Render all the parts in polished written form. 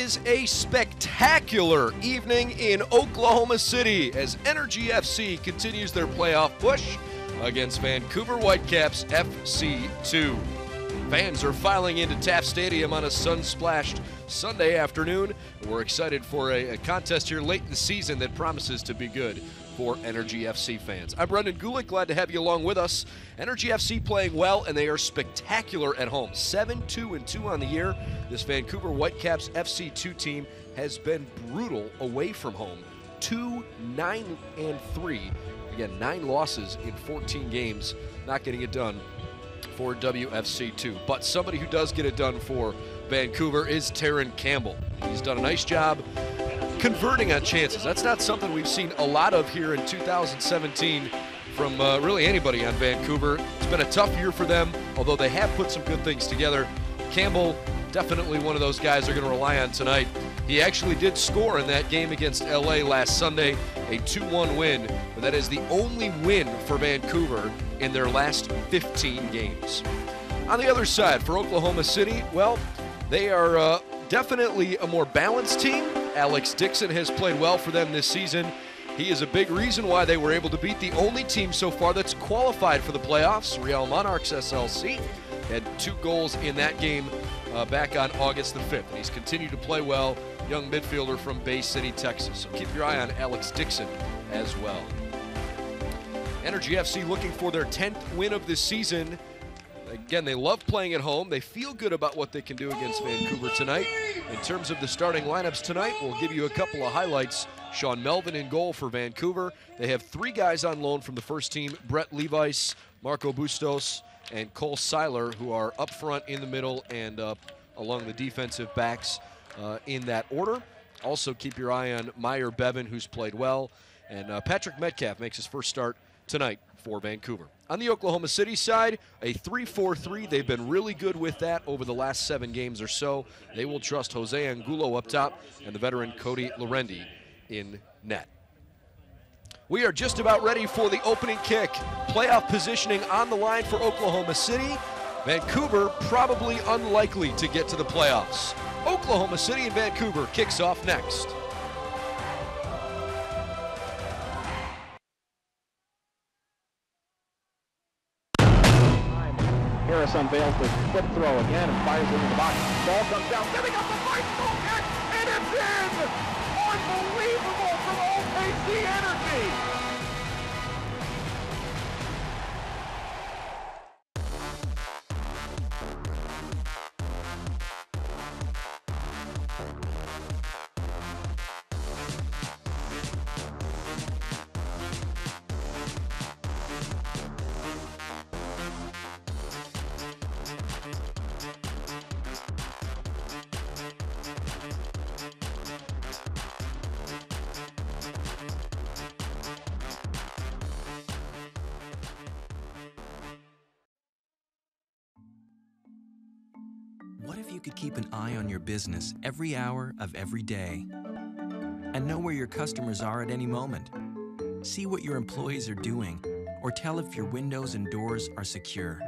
is a spectacular evening in Oklahoma City as Energy FC continues their playoff push against Vancouver Whitecaps FC 2. Fans are filing into Taft Stadium on a sun-splashed Sunday afternoon. We're excited for a contest here late in the season that promises to be good for Energy FC fans. I'm Brendan Gulick, glad to have you along with us. Energy FC playing well, and they are spectacular at home. 7-2-2 on the year. This Vancouver Whitecaps FC 2 team has been brutal away from home. 2-9-3. Again, 9 losses in 14 games. Not getting it done for WFC2. But somebody who does get it done for Vancouver is Terran Campbell. He's done a nice job converting on chances. That's not something we've seen a lot of here in 2017 from really anybody on Vancouver. It's been a tough year for them, although they have put some good things together. Campbell, definitely one of those guys they're going to rely on tonight. He actually did score in that game against LA last Sunday, a 2-1 win, but that is the only win for Vancouver in their last 15 games. On the other side, for Oklahoma City, well, they are definitely a more balanced team. Alex Dixon has played well for them this season. He is a big reason why they were able to beat the only team so far that's qualified for the playoffs, Real Monarchs SLC. Had 2 goals in that game back on August the 5th. And he's continued to play well, young midfielder from Bay City, Texas. So keep your eye on Alex Dixon as well. Energy FC looking for their 10th win of this season. Again, they love playing at home. They feel good about what they can do against Vancouver tonight. In terms of the starting lineups tonight, we'll give you a couple of highlights. Sean Melvin in goal for Vancouver. They have 3 guys on loan from the first team, Brett Levice, Marco Bustos, and Cole Seiler, who are up front, in the middle, and along the defensive backs in that order. Also keep your eye on Meyer Bevan, who's played well. And Patrick Metcalf makes his first start tonight for Vancouver. On the Oklahoma City side, a 3-4-3. They've been really good with that over the last 7 games or so. They will trust Jose Angulo up top and the veteran Cody Lorendi in net. We are just about ready for the opening kick. Playoff positioning on the line for Oklahoma City. Vancouver probably unlikely to get to the playoffs. Oklahoma City and Vancouver kicks off next. Harris unveils the flip throw again and fires into the box. Ball comes down, setting up the bicycle kick, and it's in! Unbelievable from OKC Energy! What if you could keep an eye on your business every hour of every day and know where your customers are at any moment? See what your employees are doing or tell if your windows and doors are secure.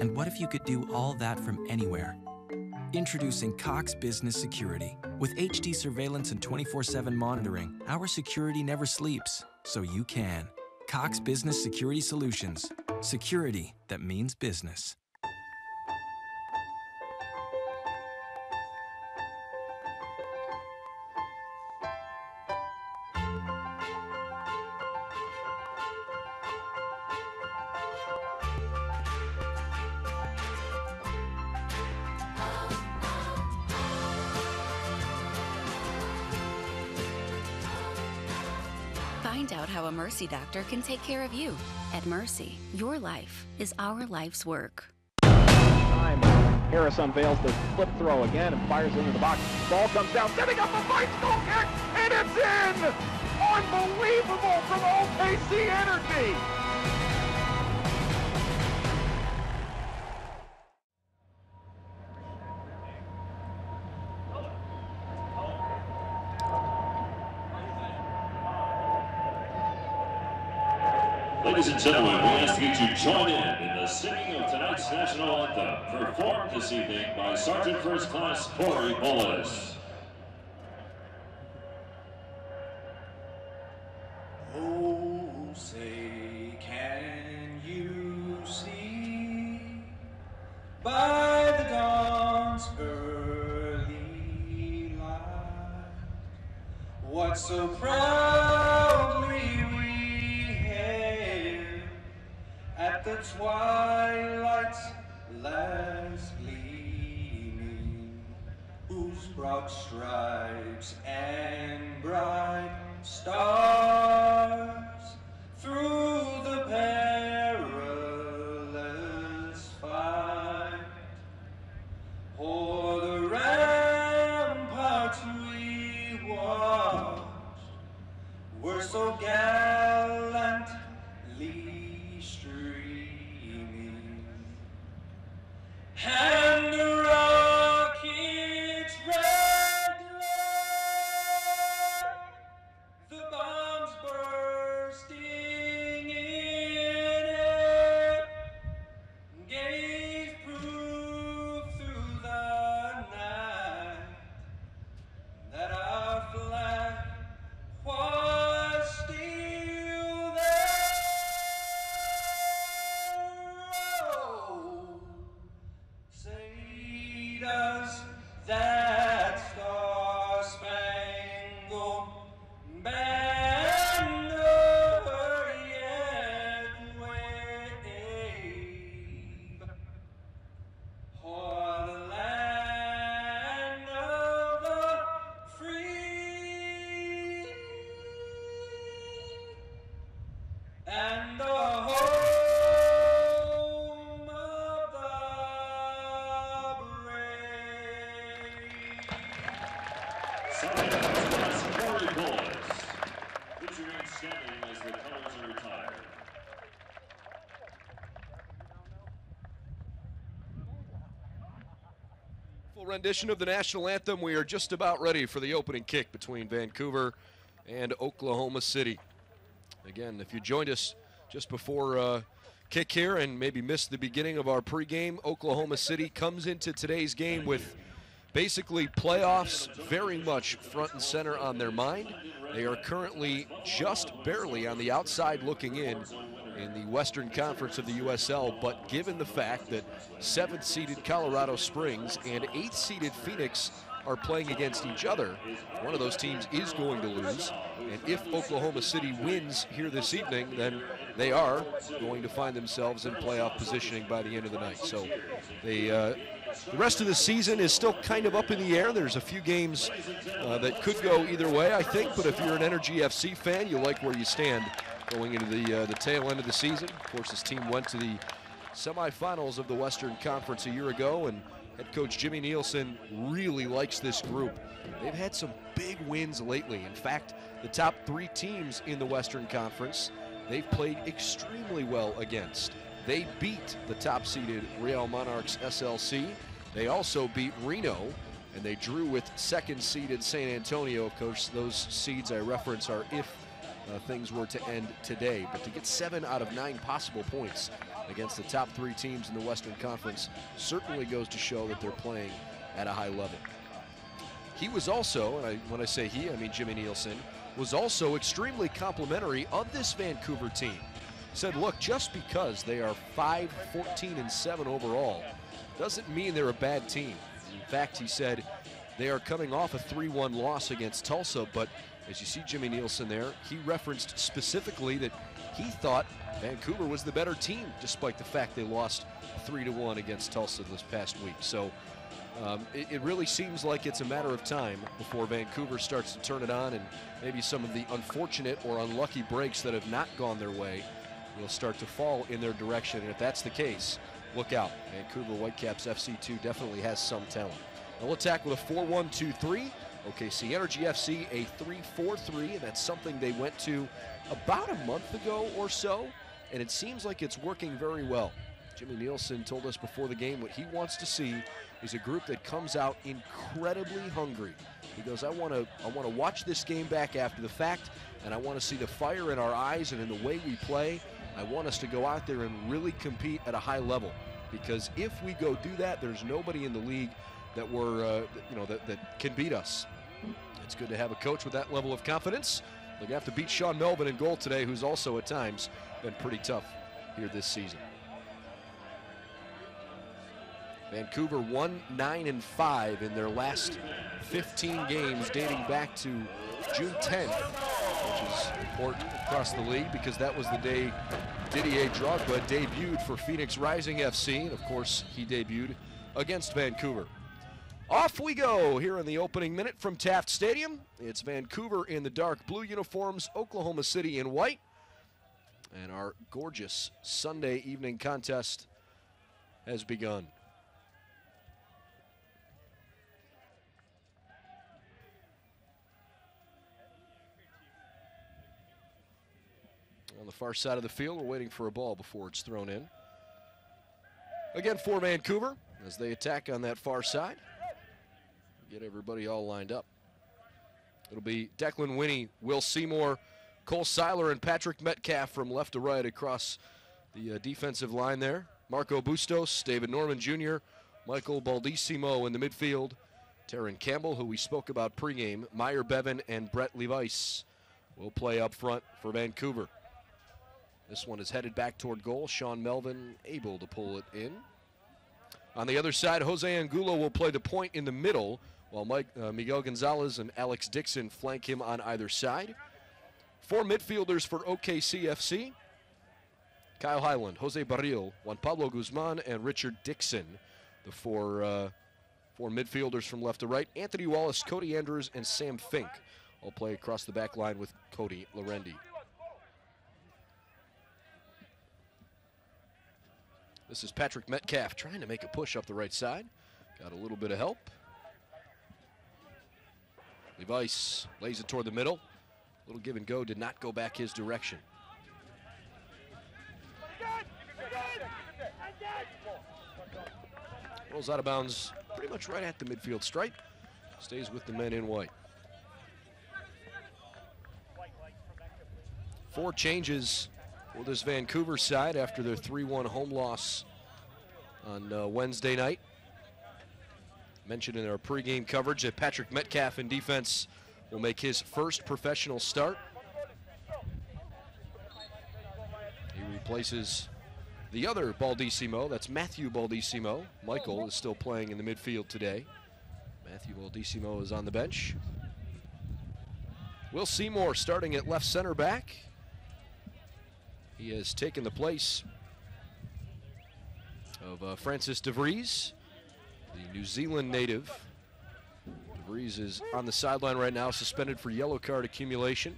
And what if you could do all that from anywhere? Introducing Cox Business Security. With HD surveillance and 24/7 monitoring, our security never sleeps, so you can. Cox Business Security Solutions. Security that means business. Find out how a Mercy doctor can take care of you. At Mercy, your life is our life's work. Harris unveils the flip throw again and fires into the box. Ball comes down, setting up a bicycle kick, and it's in! Unbelievable from OKC Energy! Ladies and gentlemen, we ask you to join in the singing of tonight's national anthem, performed this evening by Sergeant First Class Corey Bullis. so proudly we hailed at the twilight's last gleaming, whose broad stripes and bright stars through the perilous fight o'er the ramparts we watched were so gallantly streaming, and the rocket's red glare, the bombs bursting in air, gave proof through the night that our flag was still there. Oh, say does that star-spangled banner yet wave o'er the land of the free and the home of the brave? Science Warrior Boys. Please remain standing as the colors are retired. Full rendition of the national anthem. We are just about ready for the opening kick between Vancouver and Oklahoma City. Again, if you joined us just before kick here and maybe missed the beginning of our pregame, Oklahoma City comes into today's game with basically playoffs very much front and center on their mind. They are currently just barely on the outside looking in the Western Conference of the USL, but given the fact that 7th-seeded Colorado Springs and 8th-seeded Phoenix are playing against each other, one of those teams is going to lose. And if Oklahoma City wins here this evening, then they are going to find themselves in playoff positioning by the end of the night. So the rest of the season is still kind of up in the air. There's a few games that could go either way, I think, but if you're an Energy FC fan, you like where you stand going into the tail end of the season. Of course, this team went to the semifinals of the Western Conference a year ago, and head coach Jimmy Nielsen really likes this group. They've had some big wins lately. In fact, the top 3 teams in the Western Conference, they've played extremely well against. They beat the top-seeded Real Monarchs SLC. They also beat Reno, and they drew with 2nd-seeded San Antonio. Of course, those seeds I reference are if things were to end today. But to get 7 out of 9 possible points against the top 3 teams in the Western Conference certainly goes to show that they're playing at a high level. He was also, and when I say he, I mean Jimmy Nielsen, was also extremely complimentary of this Vancouver team. Said, look, just because they are 5-14-7 overall doesn't mean they're a bad team. In fact, he said they are coming off a 3-1 loss against Tulsa, but as you see Jimmy Nielsen there, he referenced specifically that he thought Vancouver was the better team, despite the fact they lost 3-1 against Tulsa this past week. So it really seems like it's a matter of time before Vancouver starts to turn it on, and maybe some of the unfortunate or unlucky breaks that have not gone their way will start to fall in their direction. And if that's the case, look out. Vancouver Whitecaps FC 2 definitely has some talent. Now we'll attack with a 4-1-2-3. OKC Energy FC a 3-4-3, and that's something they went to about a month ago or so, and it seems like it's working very well. Jimmy Nielsen told us before the game what he wants to see is a group that comes out incredibly hungry. He goes, I want to watch this game back after the fact, and I want to see the fire in our eyes and in the way we play. I want us to go out there and really compete at a high level, because if we go do that, there's nobody in the league that that can beat us. It's good to have a coach with that level of confidence. They're going to have to beat Sean Melvin in goal today, who's also at times been pretty tough here this season. Vancouver 1-9-5 in their last 15 games dating back to June 10th, which is important across the league because that was the day Didier Drogba debuted for Phoenix Rising FC, and of course he debuted against Vancouver. Off we go here in the opening minute from Taft Stadium. It's Vancouver in the dark blue uniforms, Oklahoma City in white, and our gorgeous Sunday evening contest has begun. On the far side of the field, we're waiting for a ball before it's thrown in. Again for Vancouver as they attack on that far side. Get everybody all lined up. It'll be Declan Winnie, Will Seymour, Cole Seiler, and Patrick Metcalf from left to right across the defensive line there. Marco Bustos, David Norman Jr., Michael Baldissimo in the midfield. Taron Campbell, who we spoke about pregame, Meyer Bevan, and Brett Levice will play up front for Vancouver. This one is headed back toward goal. Sean Melvin able to pull it in. On the other side, Jose Angulo will play the point in the middle, while Miguel Gonzalez and Alex Dixon flank him on either side. 4 midfielders for OKC FC. Kyle Highland, Jose Barril, Juan Pablo Guzman, and Richard Dixon. The four midfielders from left to right. Anthony Wallace, Cody Andrews, and Sam Fink all play across the back line with Cody Lorendi. This is Patrick Metcalf trying to make a push up the right side. Got a little bit of help. Levice lays it toward the middle. Little give and go, did not go back his direction. Rolls out of bounds pretty much right at the midfield stripe. Stays with the men in white. 4 changes for this Vancouver side after their 3-1 home loss on Wednesday night. Mentioned in our pregame coverage that Patrick Metcalf in defense will make his first professional start. He replaces the other Baldissimo, that's Matthew Baldissimo. Michael is still playing in the midfield today. Matthew Baldissimo is on the bench. Will Seymour starting at left center back. He has taken the place of Francis De Vries, the New Zealand native. De Vries is on the sideline right now, suspended for yellow card accumulation.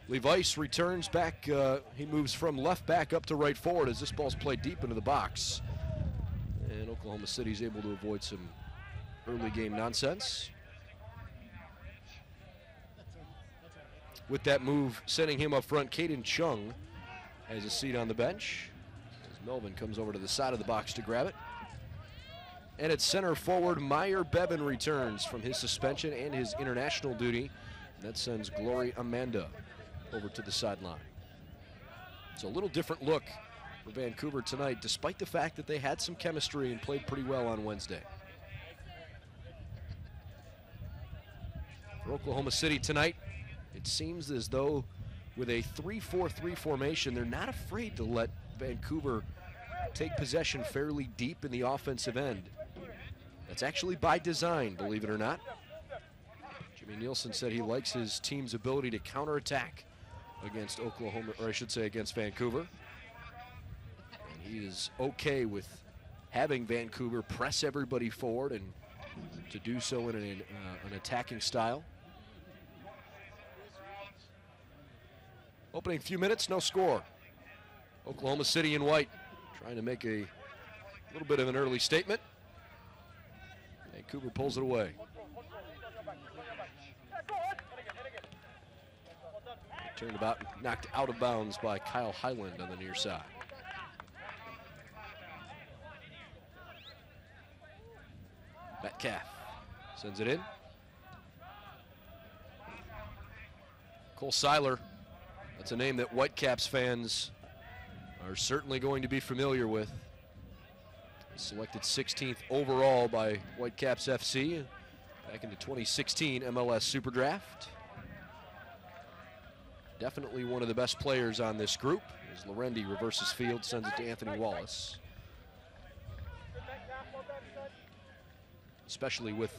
Levice returns back. He moves from left back up to right forward as this ball's played deep into the box. And Oklahoma City is able to avoid some early game nonsense. With that move, sending him up front, Caden Chung has a seat on the bench as Melvin comes over to the side of the box to grab it. And at center forward, Meyer Bevan returns from his suspension and his international duty. And that sends Glory Amanda over to the sideline. It's a little different look for Vancouver tonight, despite the fact that they had some chemistry and played pretty well on Wednesday. For Oklahoma City tonight, it seems as though with a 3-4-3 formation, they're not afraid to let Vancouver take possession fairly deep in the offensive end. That's actually by design, believe it or not. Jimmy Nielsen said he likes his team's ability to counterattack against Oklahoma, or I should say against Vancouver. And he is okay with having Vancouver press everybody forward and to do so in an attacking style. Opening few minutes, no score. Oklahoma City in white, trying to make a little bit of an early statement. Vancouver pulls it away. Turned about and knocked out of bounds by Kyle Highland on the near side. Metcalf sends it in. Cole Seiler, that's a name that Whitecaps fans are certainly going to be familiar with. Selected 16th overall by Whitecaps FC back into 2016 MLS Super Draft. Definitely one of the best players on this group as Lorendi reverses field, sends it to Anthony Wallace. Especially with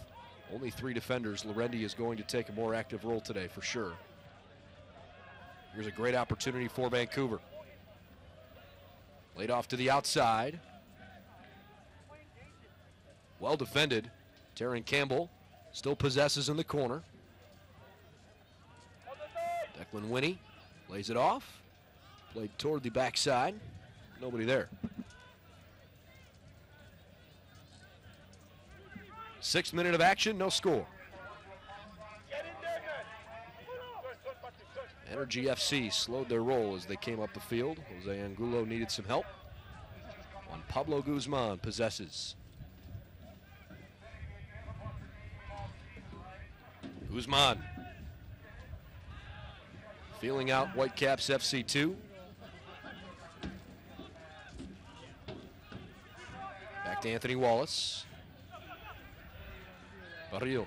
Only 3 defenders. Larendi is going to take a more active role today for sure. Here's a great opportunity for Vancouver. Laid off to the outside. Well defended. Taron Campbell still possesses in the corner. Declan Winnie lays it off. Played toward the backside. Nobody there. 6th minute of action, no score. Energy FC slowed their roll as they came up the field. Jose Angulo needed some help. Juan Pablo Guzman possesses. Guzman feeling out Whitecaps FC 2. Back to Anthony Wallace. Barril.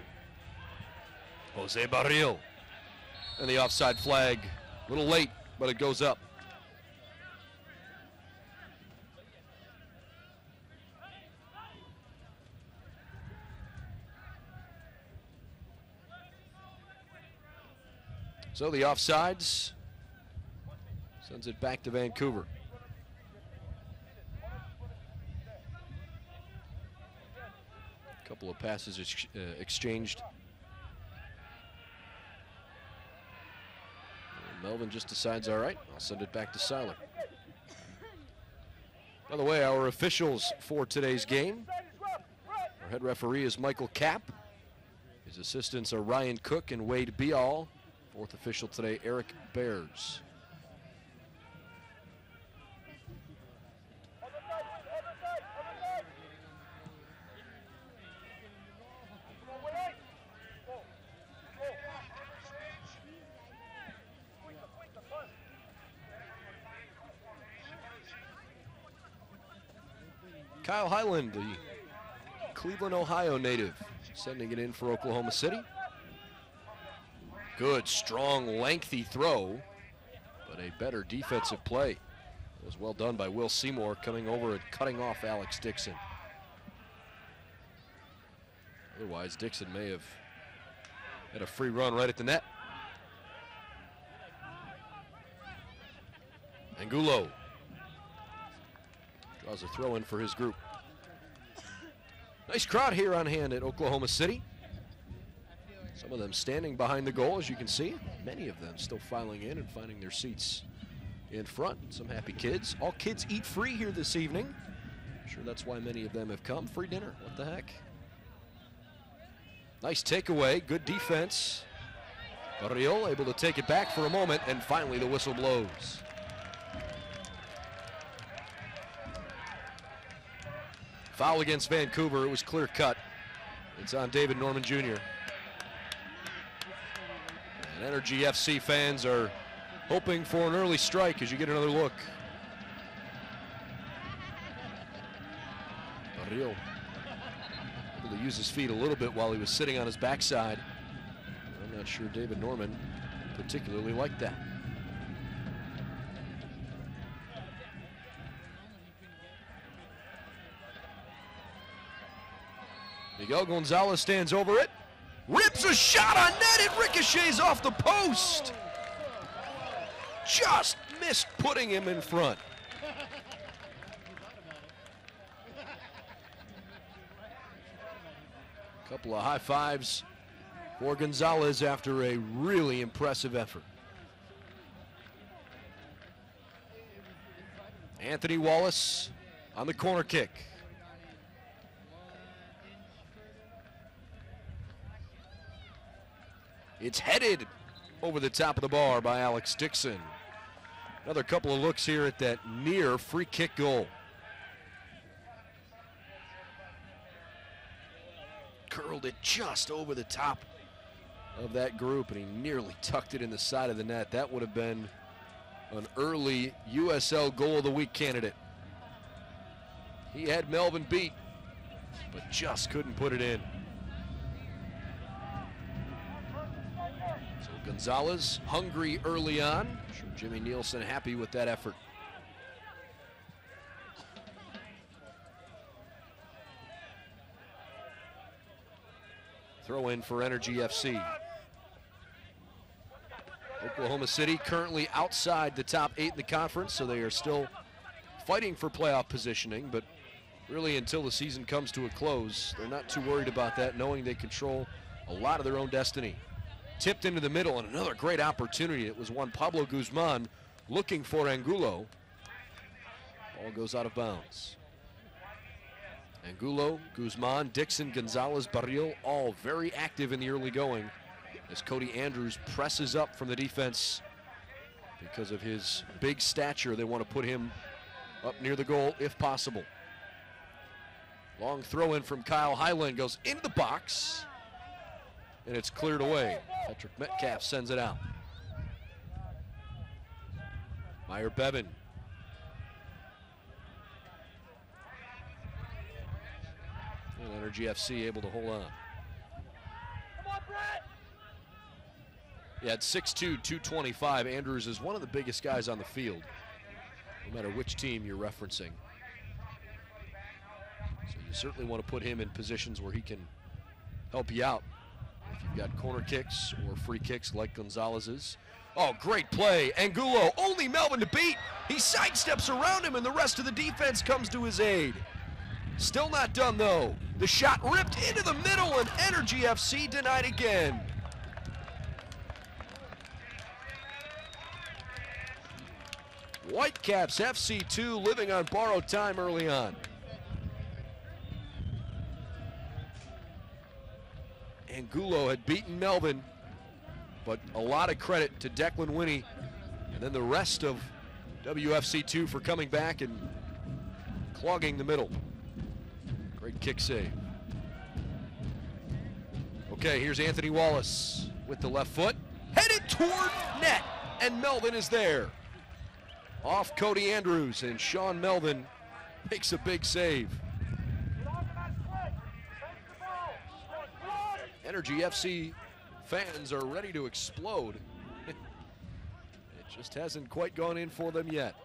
Jose Barril. And the offside flag, a little late, but it goes up. So the offsides sends it back to Vancouver. A couple of passes exchanged. Melvin just decides, all right, I'll send it back to Seiler. By the way, our officials for today's game. Our head referee is Michael Kapp. His assistants are Ryan Cook and Wade Beall. 4th official today, Eric Bears. Kyle Highland, the Cleveland, Ohio native, sending it in for Oklahoma City. Good, strong, lengthy throw, but a better defensive play. It was well done by Will Seymour, coming over and cutting off Alex Dixon. Otherwise, Dixon may have had a free run right at the net. Angulo draws a throw in for his group. Nice crowd here on hand at Oklahoma City. Some of them standing behind the goal, as you can see. Many of them still filing in and finding their seats in front. Some happy kids. All kids eat free here this evening. I'm sure that's why many of them have come. Free dinner, what the heck. Nice takeaway, good defense. Barril able to take it back for a moment, and finally the whistle blows. Foul against Vancouver, it was clear cut. It's on David Norman Jr. And Energy FC fans are hoping for an early strike as you get another look. Barril able to use his feet a little bit while he was sitting on his backside. I'm not sure David Norman particularly liked that. Miguel Gonzalez stands over it, rips a shot on net, it ricochets off the post. Just missed putting him in front. Couple of high fives for Gonzalez after a really impressive effort. Anthony Wallace on the corner kick. It's headed over the top of the bar by Alex Dixon. Another couple of looks here at that near free kick goal. Curled it just over the top of that group, and he nearly tucked it in the side of the net. That would have been an early USL Goal of the Week candidate. He had Melvin beat, but just couldn't put it in. So Gonzalez hungry early on. I'm sure Jimmy Nielsen happy with that effort. Throw in for Energy FC. Oklahoma City currently outside the top 8 in the conference, so they are still fighting for playoff positioning, but really until the season comes to a close, they're not too worried about that, knowing they control a lot of their own destiny. Tipped into the middle, and another great opportunity. It was Juan Pablo Guzman looking for Angulo. Ball goes out of bounds. Angulo, Guzman, Dixon, Gonzalez, Barril, all very active in the early going as Cody Andrews presses up from the defense. Because of his big stature, they want to put him up near the goal if possible. Long throw in from Kyle Highland goes into the box, and it's cleared away. Patrick Metcalf sends it out. Meyer Bevan. And Energy FC able to hold on. Yeah, at 6'2", 225, Andrews is one of the biggest guys on the field, no matter which team you're referencing. So you certainly want to put him in positions where he can help you out. If you've got corner kicks or free kicks like Gonzalez's. Oh, great play. Angulo, only Melvin to beat. He sidesteps around him, and the rest of the defense comes to his aid. Still not done, though. The shot ripped into the middle, and Energy FC denied again. Whitecaps FC 2 living on borrowed time early on. Angulo had beaten Melvin, but a lot of credit to Declan Winnie and then the rest of WFC2 for coming back and clogging the middle. Great kick save. Okay, here's Anthony Wallace with the left foot, headed toward net, and Melvin is there. Off Cody Andrews, and Sean Melvin makes a big save. Energy FC fans are ready to explode. It just hasn't quite gone in for them yet.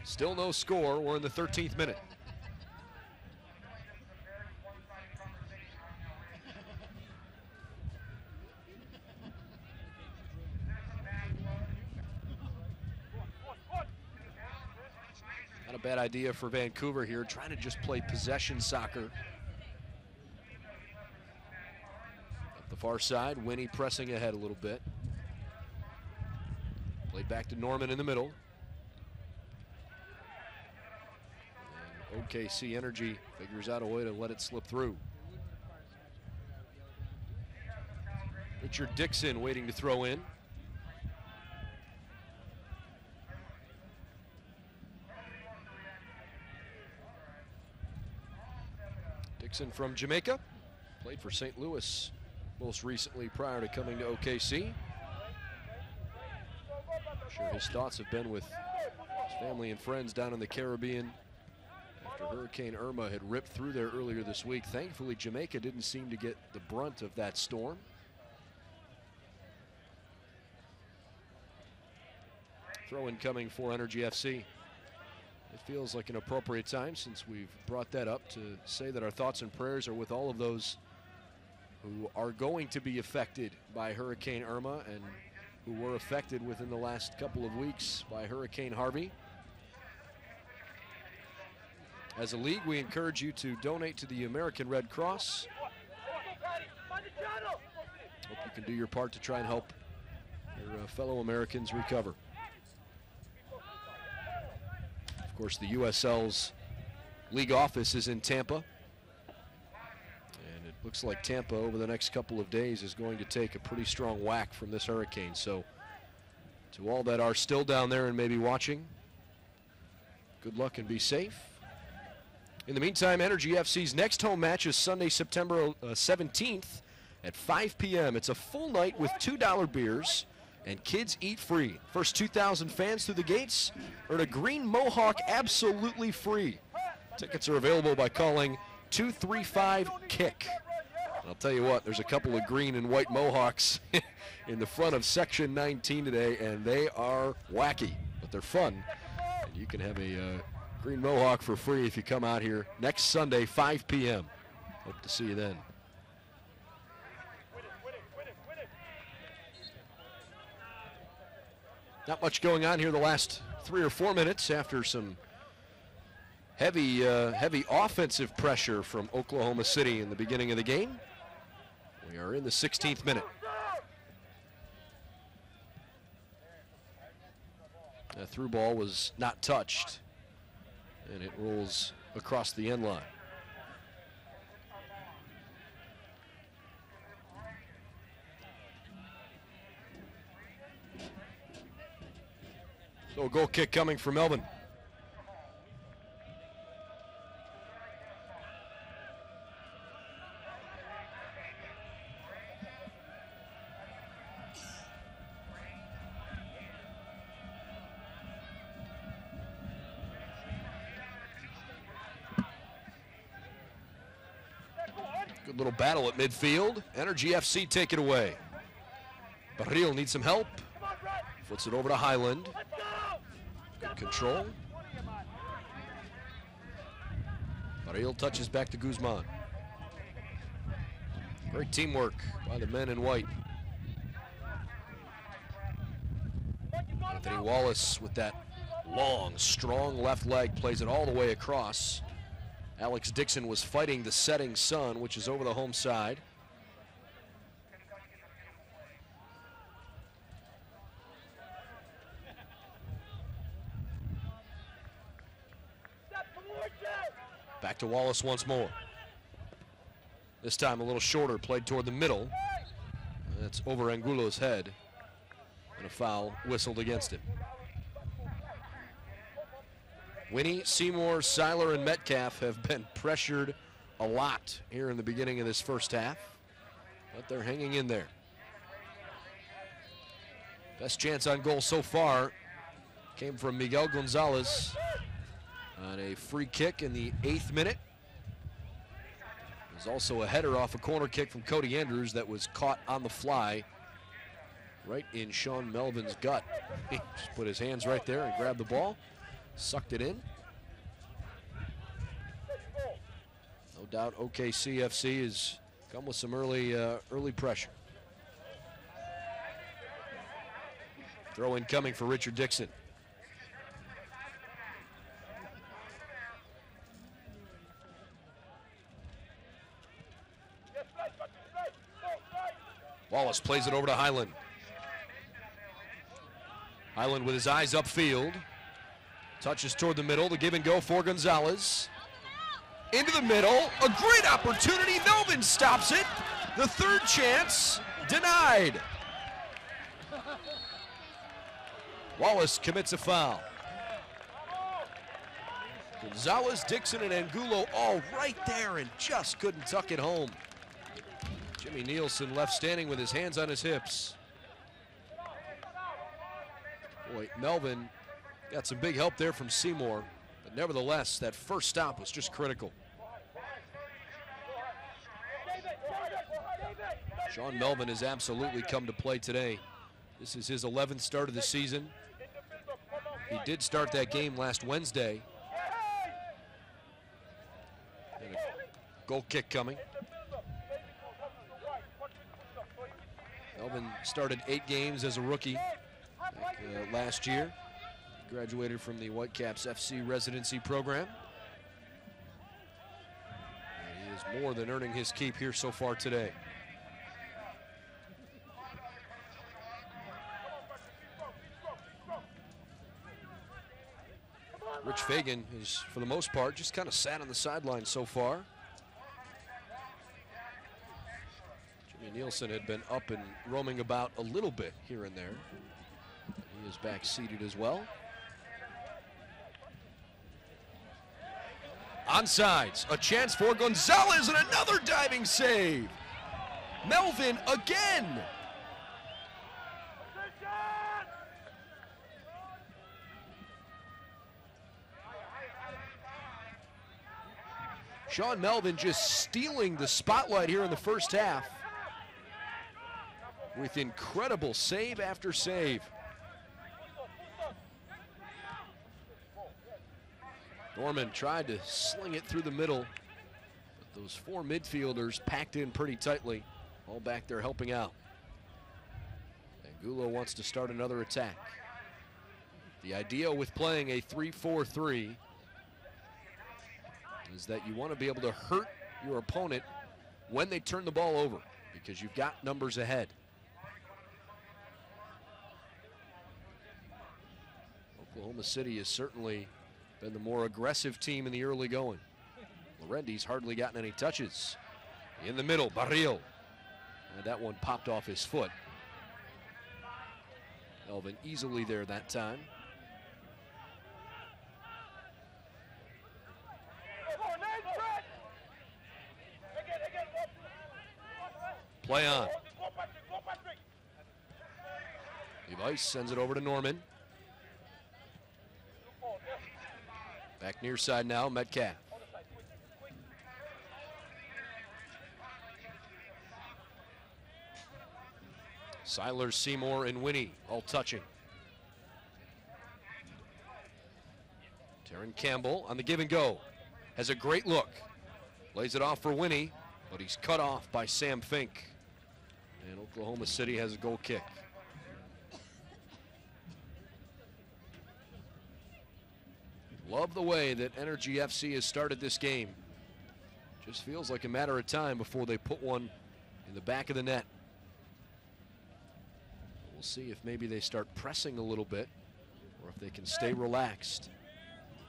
Still no score. We're in the 13th minute. Not a bad idea for Vancouver here, trying to just play possession soccer. Up the far side, Winnie pressing ahead a little bit. Played back to Norman in the middle. And OKC Energy figures out a way to let it slip through. Richard Dixon waiting to throw in. Dixon from Jamaica, played for St. Louis most recently prior to coming to OKC. I'm sure his thoughts have been with his family and friends down in the Caribbean after Hurricane Irma had ripped through there earlier this week. Thankfully, Jamaica didn't seem to get the brunt of that storm. Throw in coming for Energy FC. It feels like an appropriate time, since we've brought that up, to say that our thoughts and prayers are with all of those who are going to be affected by Hurricane Irma and who were affected within the last couple of weeks by Hurricane Harvey. As a league, we encourage you to donate to the American Red Cross. Hope you can do your part to try and help your fellow Americans recover. Of course, the USL's league office is in Tampa, and it looks like Tampa over the next couple of days is going to take a pretty strong whack from this hurricane. So to all that are still down there and maybe watching, good luck and be safe. In the meantime, Energy FC's next home match is Sunday, September 17th at 5 p.m. It's a full night with $2 beers, and kids eat free. First 2,000 fans through the gates earn a green mohawk absolutely free. Tickets are available by calling 235-KICK. I'll tell you what, there's a couple of green and white mohawks in the front of section 19 today, and they are wacky, but they're fun. And you can have a Green Mohawk for free if you come out here next Sunday, 5 p.m. Hope to see you then. Not much going on here the last 3 or 4 minutes after some heavy offensive pressure from Oklahoma City in the beginning of the game. We are in the 16th minute. That through ball was not touched, and it rolls across the end line. So a goal kick coming from Melbourne. Good little battle at midfield. Energy FC take it away. Barril needs some help. Flips it over to Highland. Good control. Barril touches back to Guzman. Great teamwork by the men in white. Anthony Wallace with that long, strong left leg plays it all the way across. Alex Dixon was fighting the setting sun, which is over the home side. Back to Wallace once more. This time a little shorter, played toward the middle. That's over Angulo's head. And a foul whistled against him. Winnie, Seymour, Seiler, and Metcalf have been pressured a lot here in the beginning of this first half, but they're hanging in there. Best chance on goal so far came from Miguel Gonzalez on a free kick in the 8th minute. There's also a header off a corner kick from Cody Andrews that was caught on the fly right in Sean Melvin's gut. He just put his hands right there and grabbed the ball. Sucked it in. No doubt OKC FC has come with some early pressure. Throw in coming for Richard Dixon. Wallace plays it over to Highland. Highland with his eyes upfield. Touches toward the middle, the give and go for Gonzalez. Into the middle, a great opportunity, Melvin stops it. The third chance, denied. Wallace commits a foul. Gonzalez, Dixon, and Angulo all right there and just couldn't tuck it home. Jimmy Nielsen left standing with his hands on his hips. Boy, Melvin got some big help there from Seymour, but nevertheless, that first stop was just critical. Sean Melvin has absolutely come to play today. This is his 11th start of the season. He did start that game last Wednesday. And a goal kick coming. Melvin started 8 games as a rookie last year. Graduated from the Whitecaps FC residency program. And he is more than earning his keep here so far today. Rich Fagan is, for the most part, just kind of sat on the sideline so far. Jimmy Nielsen had been up and roaming about a little bit here and there. He is back seated as well. Onsides, a chance for Gonzalez and another diving save. Melvin again. Sean Melvin just stealing the spotlight here in the first half with incredible save after save. Norman tried to sling it through the middle, but those four midfielders packed in pretty tightly, all back there helping out. Angulo wants to start another attack. The idea with playing a 3-4-3 is that you want to be able to hurt your opponent when they turn the ball over, because you've got numbers ahead. Oklahoma City has certainly been the more aggressive team in the early going. Lorendi's hardly gotten any touches. In the middle, Barril. And that one popped off his foot. Elvin easily there that time. Play on. Levice sends it over to Norman. Back near side now, Metcalf. Seiler, Seymour, and Winnie all touching. Taron Campbell on the give and go. Has a great look. Lays it off for Winnie, but he's cut off by Sam Fink. And Oklahoma City has a goal kick. Love the way that Energy FC has started this game. Just feels like a matter of time before they put one in the back of the net. We'll see if maybe they start pressing a little bit, or if they can stay relaxed,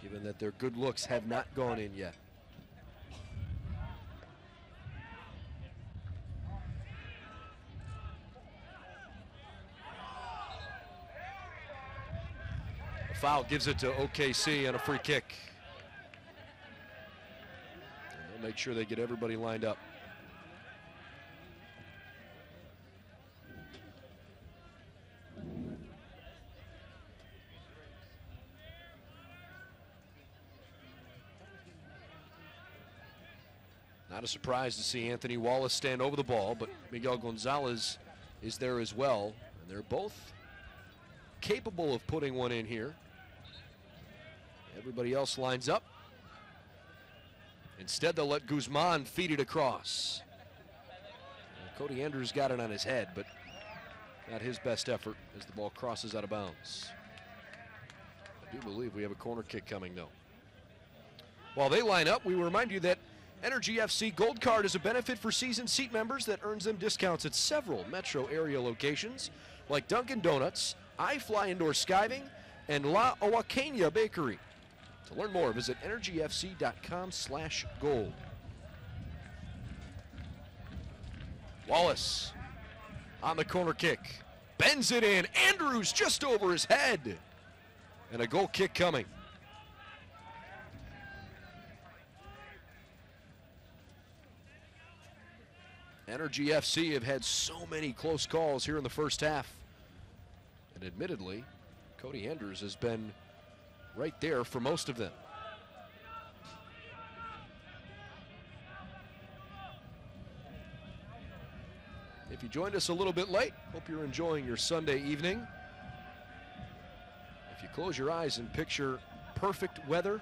given that their good looks have not gone in yet. A foul gives it to OKC and a free kick. And they'll make sure they get everybody lined up. Not a surprise to see Anthony Wallace stand over the ball, but Miguel Gonzalez is there as well. And they're both capable of putting one in here. Everybody else lines up. Instead, they'll let Guzman feed it across. Cody Andrews got it on his head, but not his best effort as the ball crosses out of bounds. I do believe we have a corner kick coming, though. While they line up, we remind you that Energy FC Gold Card is a benefit for season seat members that earns them discounts at several metro area locations like Dunkin' Donuts, iFly Indoor Skiving, and La Oaqueña Bakery. To learn more, visit energyfc.com/gold. Wallace on the corner kick. Bends it in. Andrews just over his head. And a goal kick coming. Energy FC have had so many close calls here in the first half. And admittedly, Cody Andrews has been right there for most of them. If you joined us a little bit late, hope you're enjoying your Sunday evening. If you close your eyes and picture perfect weather,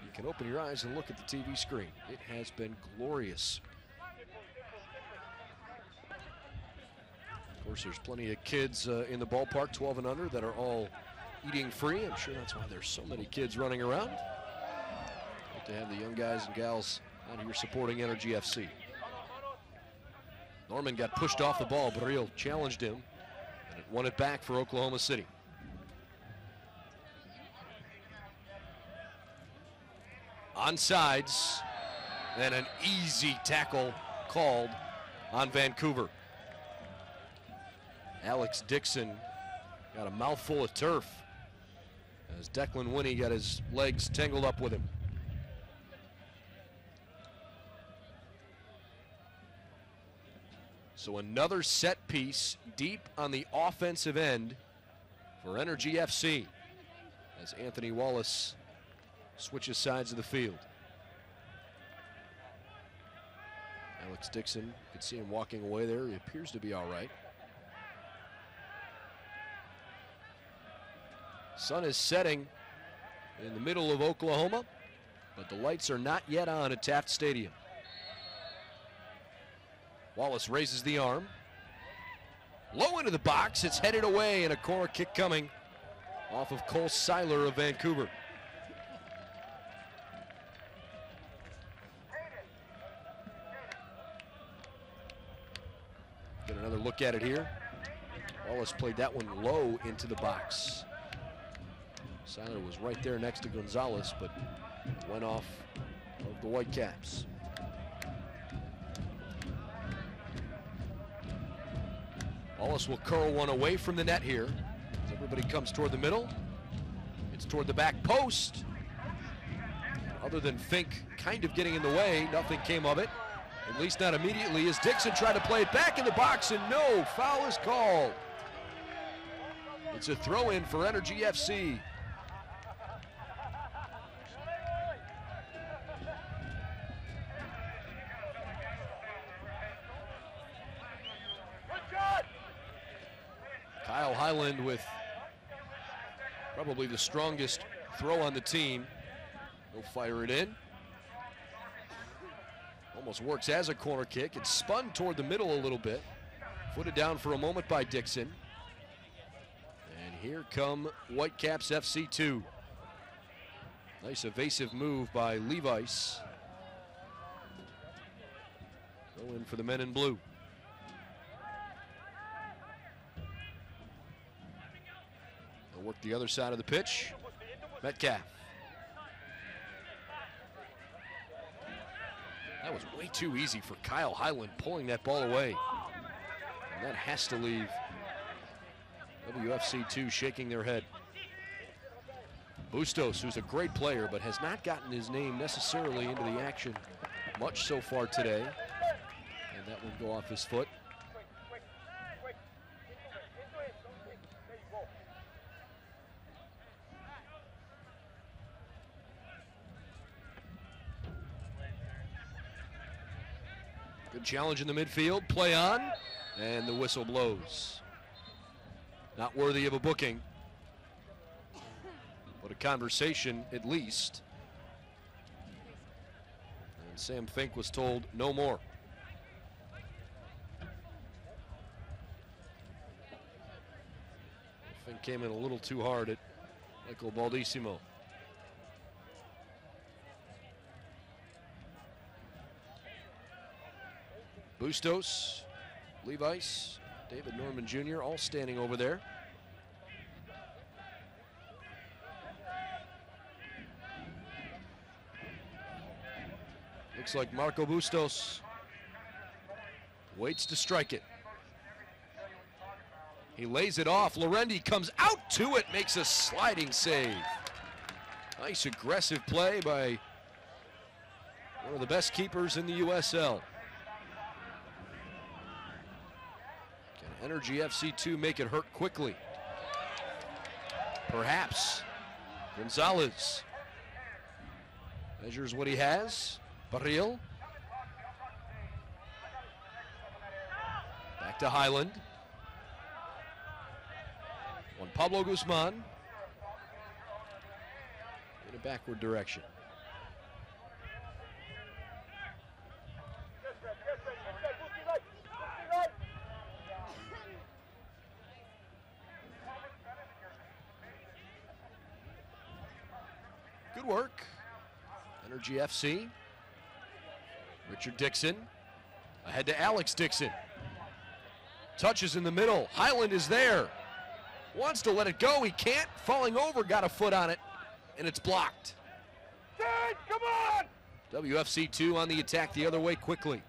you can open your eyes and look at the TV screen. It has been glorious. Of course, there's plenty of kids in the ballpark, 12 and under, that are all eating free. I'm sure that's why there's so many kids running around. Good to have the young guys and gals out here supporting Energy FC. Norman got pushed off the ball, but Barril challenged him, and it won it back for Oklahoma City. Onsides, and an easy tackle called on Vancouver. Alex Dixon got a mouthful of turf as Declan Winnie got his legs tangled up with him. So another set piece deep on the offensive end for Energy FC as Anthony Wallace switches sides of the field. Alex Dixon, you could see him walking away there. He appears to be all right. Sun is setting in the middle of Oklahoma, but the lights are not yet on at Taft Stadium. Wallace raises the arm. Low into the box, it's headed away, and a corner kick coming off of Cole Seiler of Vancouver. Get another look at it here. Wallace played that one low into the box. Seiler was right there next to Gonzalez, but went off of the Whitecaps. Wallace will curl one away from the net here. As everybody comes toward the middle. It's toward the back post. Other than Fink kind of getting in the way, nothing came of it. At least not immediately, as Dixon tried to play it back in the box, and no, foul is called. It's a throw-in for Energy FC. Kyle Highland with probably the strongest throw on the team. He'll fire it in. Almost works as a corner kick. It's spun toward the middle a little bit. Footed down for a moment by Dixon. And here come Whitecaps FC 2. Nice evasive move by Levice. Go in for the men in blue. They'll work the other side of the pitch. Metcalf. That was way too easy for Kyle Highland pulling that ball away. And that has to leave WFC 2 shaking their head. Bustos, who's a great player, but has not gotten his name necessarily into the action much so far today. And that will go off his foot. Good challenge in the midfield, play on, and the whistle blows. Not worthy of a booking, but a conversation at least. And Sam Fink was told no more. Fink came in a little too hard at Michael Baldissimo. Bustos, Levice, David Norman Jr. all standing over there. Looks like Marco Bustos waits to strike it. He lays it off. Lorendi comes out to it, makes a sliding save. Nice aggressive play by one of the best keepers in the USL. Energy FC 2 make it hurt quickly. Perhaps. Gonzalez measures what he has. Barril. Back to Highland. Juan Pablo Guzman. In a backward direction. Good work. Energy FC. Richard Dixon. Ahead to Alex Dixon. Touches in the middle. Highland is there. Wants to let it go. He can't. Falling over. Got a foot on it. And it's blocked. Dad, come on! WFC 2 on the attack the other way quickly.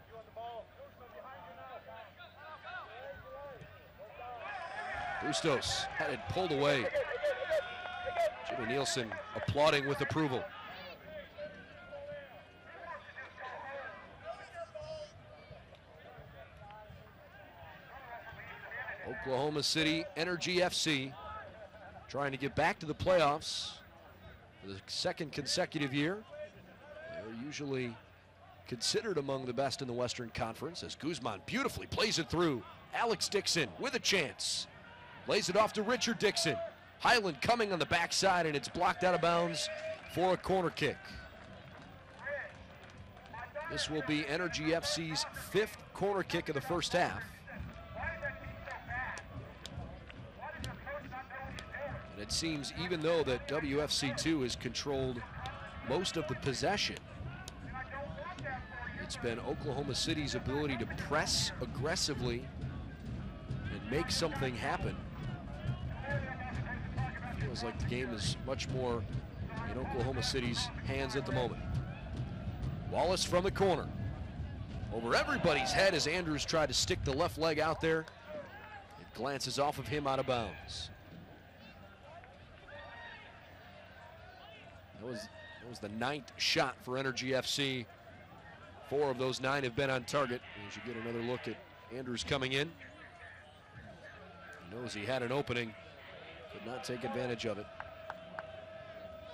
Bustos had it pulled away. Jimmy Nielsen applauding with approval. Oklahoma City Energy FC trying to get back to the playoffs for the second consecutive year. They're usually considered among the best in the Western Conference as Guzman beautifully plays it through. Alex Dixon with a chance. Lays it off to Richard Dixon. Highland coming on the backside, and it's blocked out of bounds for a corner kick. This will be Energy FC's 5th corner kick of the first half. And it seems even though that WFC2 has controlled most of the possession, it's been Oklahoma City's ability to press aggressively and make something happen. Feels like the game is much more in Oklahoma City's hands at the moment. Wallace from the corner. Over everybody's head as Andrews tried to stick the left leg out there. It glances off of him out of bounds. That was the 9th shot for Energy FC. 4 of those 9 have been on target. As you get another look at Andrews coming in. He knows he had an opening, could not take advantage of it.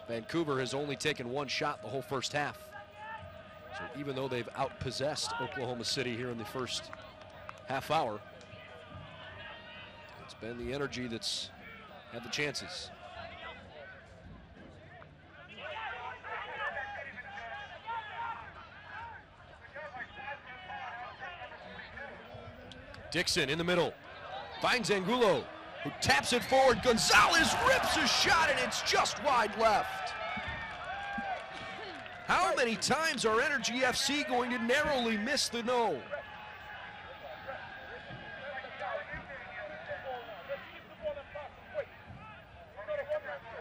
Vancouver has only taken 1 shot the whole first half. So even though they've outpossessed Oklahoma City here in the first half hour, it's been the Energy that's had the chances. Dixon in the middle, finds Angulo, who taps it forward. Gonzalez rips a shot, and it's just wide left. How many times are Energy FC going to narrowly miss the no?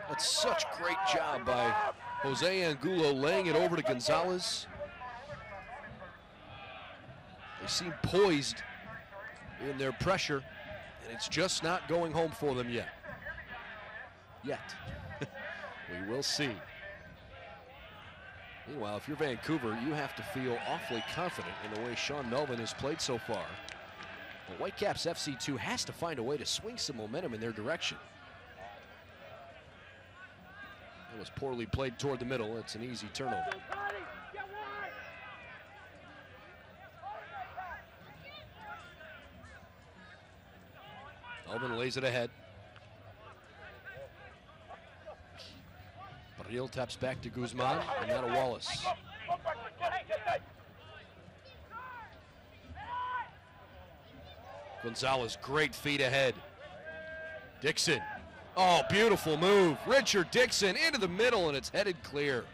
That's such great job by Jose Angulo laying it over to Gonzalez. They seem poised in their pressure, and it's just not going home for them yet. We will see. Meanwhile, if you're Vancouver, you have to feel awfully confident in the way Sean Melvin has played so far. The Whitecaps FC2 has to find a way to swing some momentum in their direction. It was poorly played toward the middle. It's an easy turnover. Melvin lays it ahead. Barril taps back to Guzman, and now to Wallace. Gonzalez, great feet ahead. Dixon, oh, beautiful move. Richard Dixon into the middle, and it's headed clear.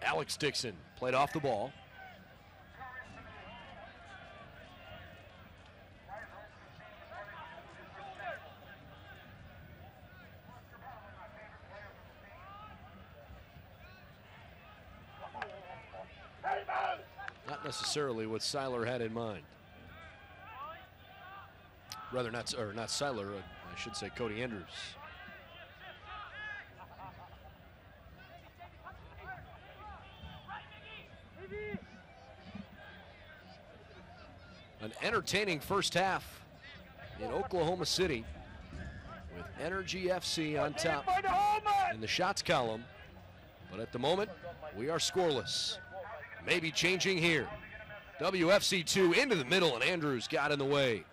Alex Dixon played off the ball. Not necessarily what Seiler had in mind. Rather, not Seiler, I should say Cody Andrews. An entertaining first half in Oklahoma City with Energy FC on top in the shots column. But at the moment, we are scoreless. Maybe changing here. WFC2 into the middle, and Andrews got in the way.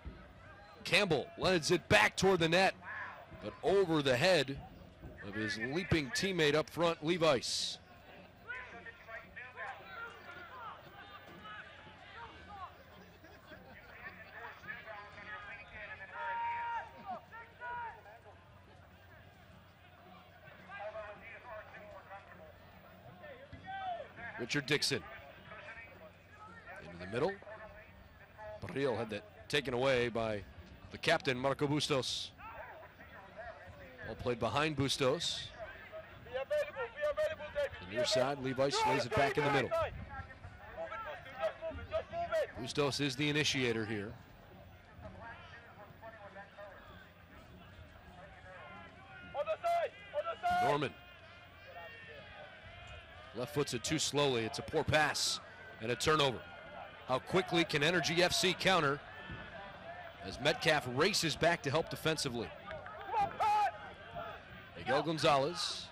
Campbell lets it back toward the net, but over the head of his leaping teammate up front, Levice. Richard Dixon into the middle. Barril had that taken away by the captain, Marco Bustos. Ball played behind Bustos. The near side, Levice lays it back in the middle. Bustos is the initiator here. Norman. Left foots it too slowly. It's a poor pass and a turnover. How quickly can Energy FC counter as Metcalf races back to help defensively? Miguel Gonzalez.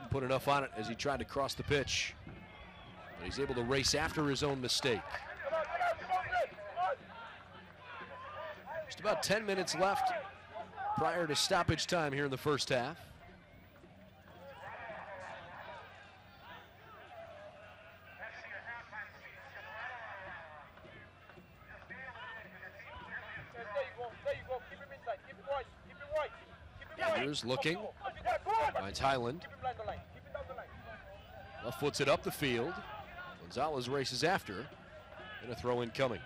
Didn't put enough on it as he tried to cross the pitch, but he's able to race after his own mistake. Just about 10 minutes left prior to stoppage time here in the first half. Andrews looking, finds Highland. Left foots it up the field. Gonzalez races after, and a throw in coming.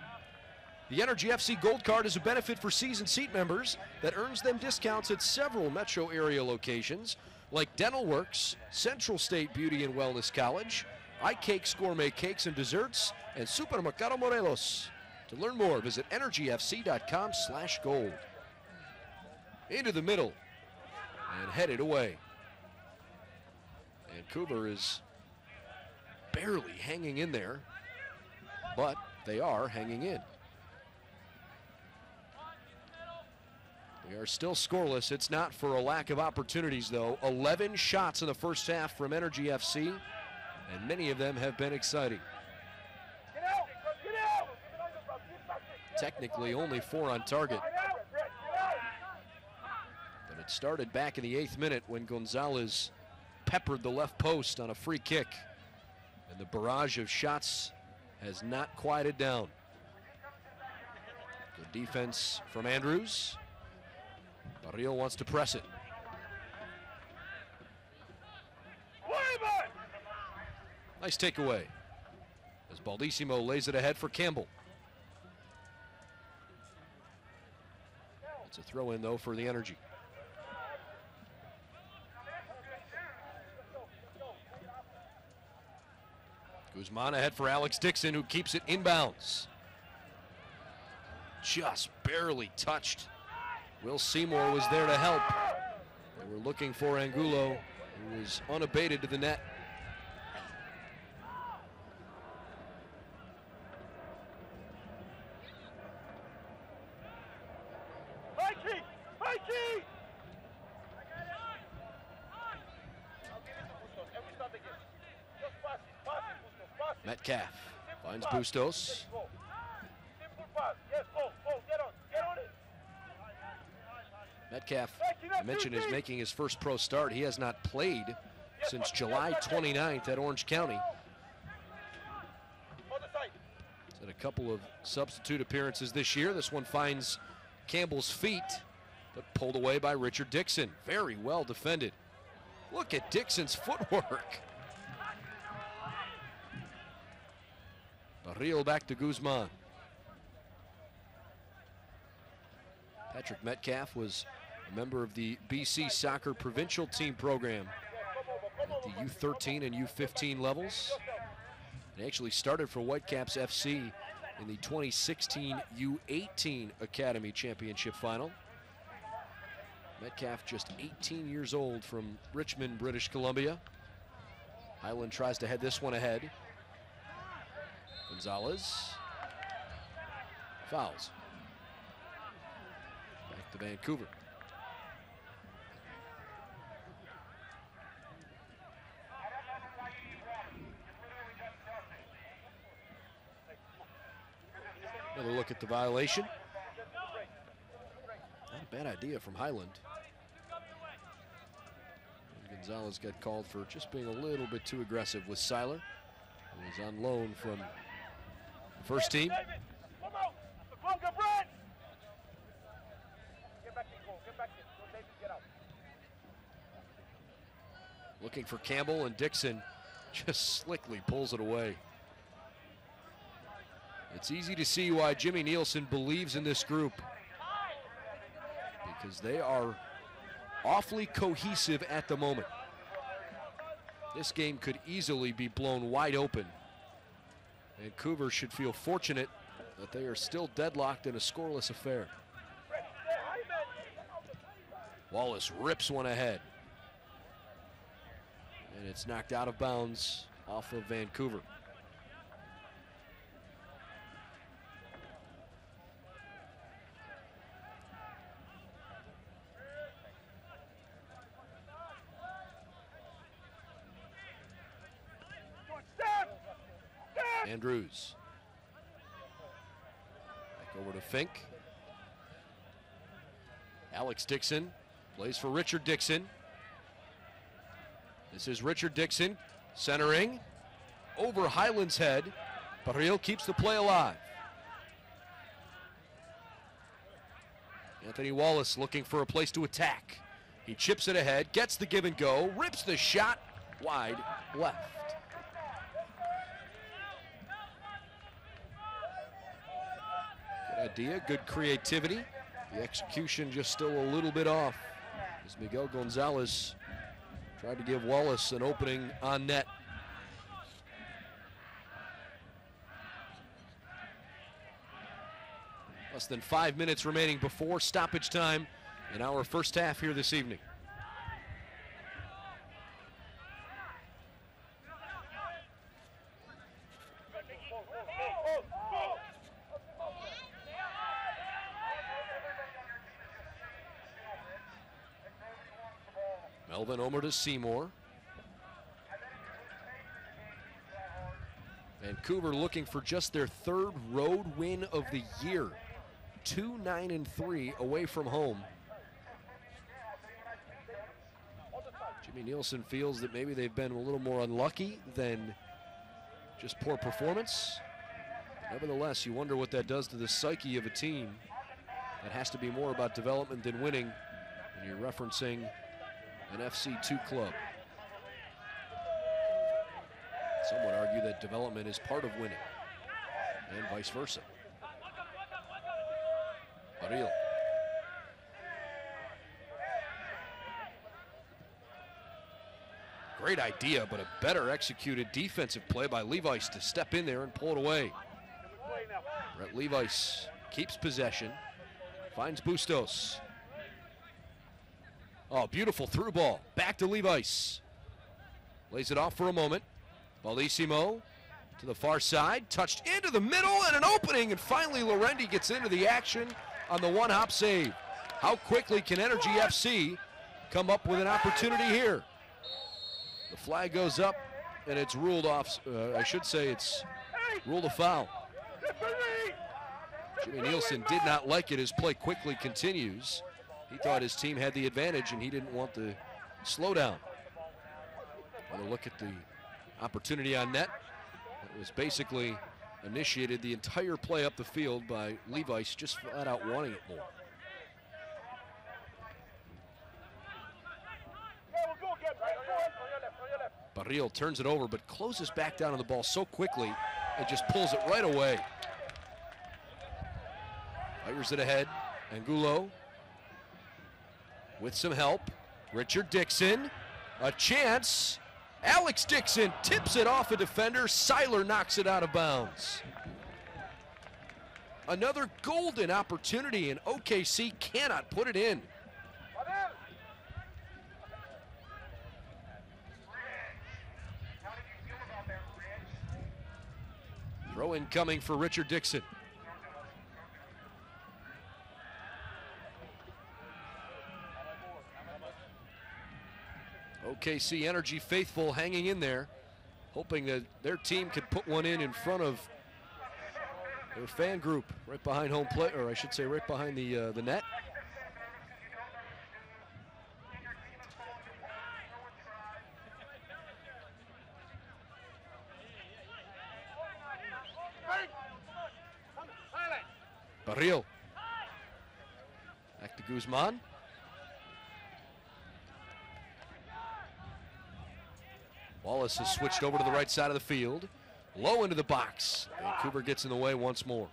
The Energy FC Gold Card is a benefit for season seat members that earns them discounts at several metro area locations like Dental Works, Central State Beauty and Wellness College, iCakes Gourmet Cakes and Desserts, and Supermercado Morelos. To learn more, visit energyfc.com/gold. Into the middle and headed away. Vancouver is barely hanging in there, but they are hanging in. They are still scoreless. It's not for a lack of opportunities, though. 11 shots in the first half from Energy FC, and many of them have been exciting. Technically, only 4 on target. But it started back in the 8th minute when Gonzalez peppered the left post on a free kick, and the barrage of shots has not quieted down. Good defense from Andrews. Barrio wants to press it. Nice takeaway as Baldissimo lays it ahead for Campbell. It's a throw in though for the Energy. Guzman ahead for Alex Dixon, who keeps it inbounds. Just barely touched. Will Seymour was there to help. They were looking for Angulo, who was unabated to the net. Metcalf finds Bustos. Metcalf, I mentioned, is making his first pro start. He has not played since July 29th at Orange County. He's had a couple of substitute appearances this year. This one finds Campbell's feet, but pulled away by Richard Dixon. Very well defended. Look at Dixon's footwork. Barrio back to Guzman. Patrick Metcalf was a member of the BC Soccer Provincial Team program at the U13 and U15 levels. He actually started for Whitecaps FC in the 2016 U18 Academy Championship Final. Metcalf just 18 years old from Richmond, British Columbia. Highland tries to head this one ahead. Gonzalez fouls. Back to Vancouver. Another look at the violation. Not a bad idea from Highland. And Gonzalez got called for just being a little bit too aggressive with Seiler, who was on loan from the first team. Looking for Campbell, and Dixon just slickly pulls it away. It's easy to see why Jimmy Nielsen believes in this group, because they are awfully cohesive at the moment. This game could easily be blown wide open. Vancouver should feel fortunate that they are still deadlocked in a scoreless affair. Wallace rips one ahead, and it's knocked out of bounds off of Vancouver. Andrews. Back over to Fink. Alex Dixon plays for Richard Dixon. This is Richard Dixon centering over Highland's head. Barril keeps the play alive. Anthony Wallace looking for a place to attack. He chips it ahead, gets the give and go, rips the shot wide left. Good idea, good creativity. The execution just still a little bit off as Miguel Gonzalez tried to give Wallace an opening on net. Less than 5 minutes remaining before stoppage time in our first half here this evening. Melvin Omer to Seymour. Vancouver looking for just their third road win of the year. 2-9-3 away from home. Jimmy Nielsen feels that maybe they've been a little more unlucky than just poor performance. Nevertheless, you wonder what that does to the psyche of a team that has to be more about development than winning. And you're referencing an FC2 club. Some would argue that development is part of winning, and vice versa. Barril. Great idea, but a better executed defensive play by Levice to step in there and pull it away. Brett Levice keeps possession, finds Bustos. Oh, beautiful through ball. Back to Levice. Lays it off for a moment. Bellissimo to the far side, touched into the middle and an opening, and finally Lorendi gets into the action on the one-hop save. How quickly can Energy FC come up with an opportunity here? The flag goes up and it's ruled off. I should say it's ruled a foul. Jimmy Nielsen did not like it as play quickly continues. He thought his team had the advantage and he didn't want the slowdown. Want to look at the opportunity on net. It was basically initiated the entire play up the field by Levice, just flat out wanting it more. Barril turns it over but closes back down on the ball so quickly and just pulls it right away. Fires it ahead. Angulo with some help. Richard Dixon, a chance. Alex Dixon tips it off a defender. Seiler knocks it out of bounds. Another golden opportunity, and OKC cannot put it in. Throw in coming for Richard Dixon. OKC Energy faithful hanging in there, hoping that their team could put one in front of their fan group right behind home plate, or I should say right behind the net. Barril. Back to Guzman. Wallace has switched over to the right side of the field. Low into the box. Vancouver gets in the way once more.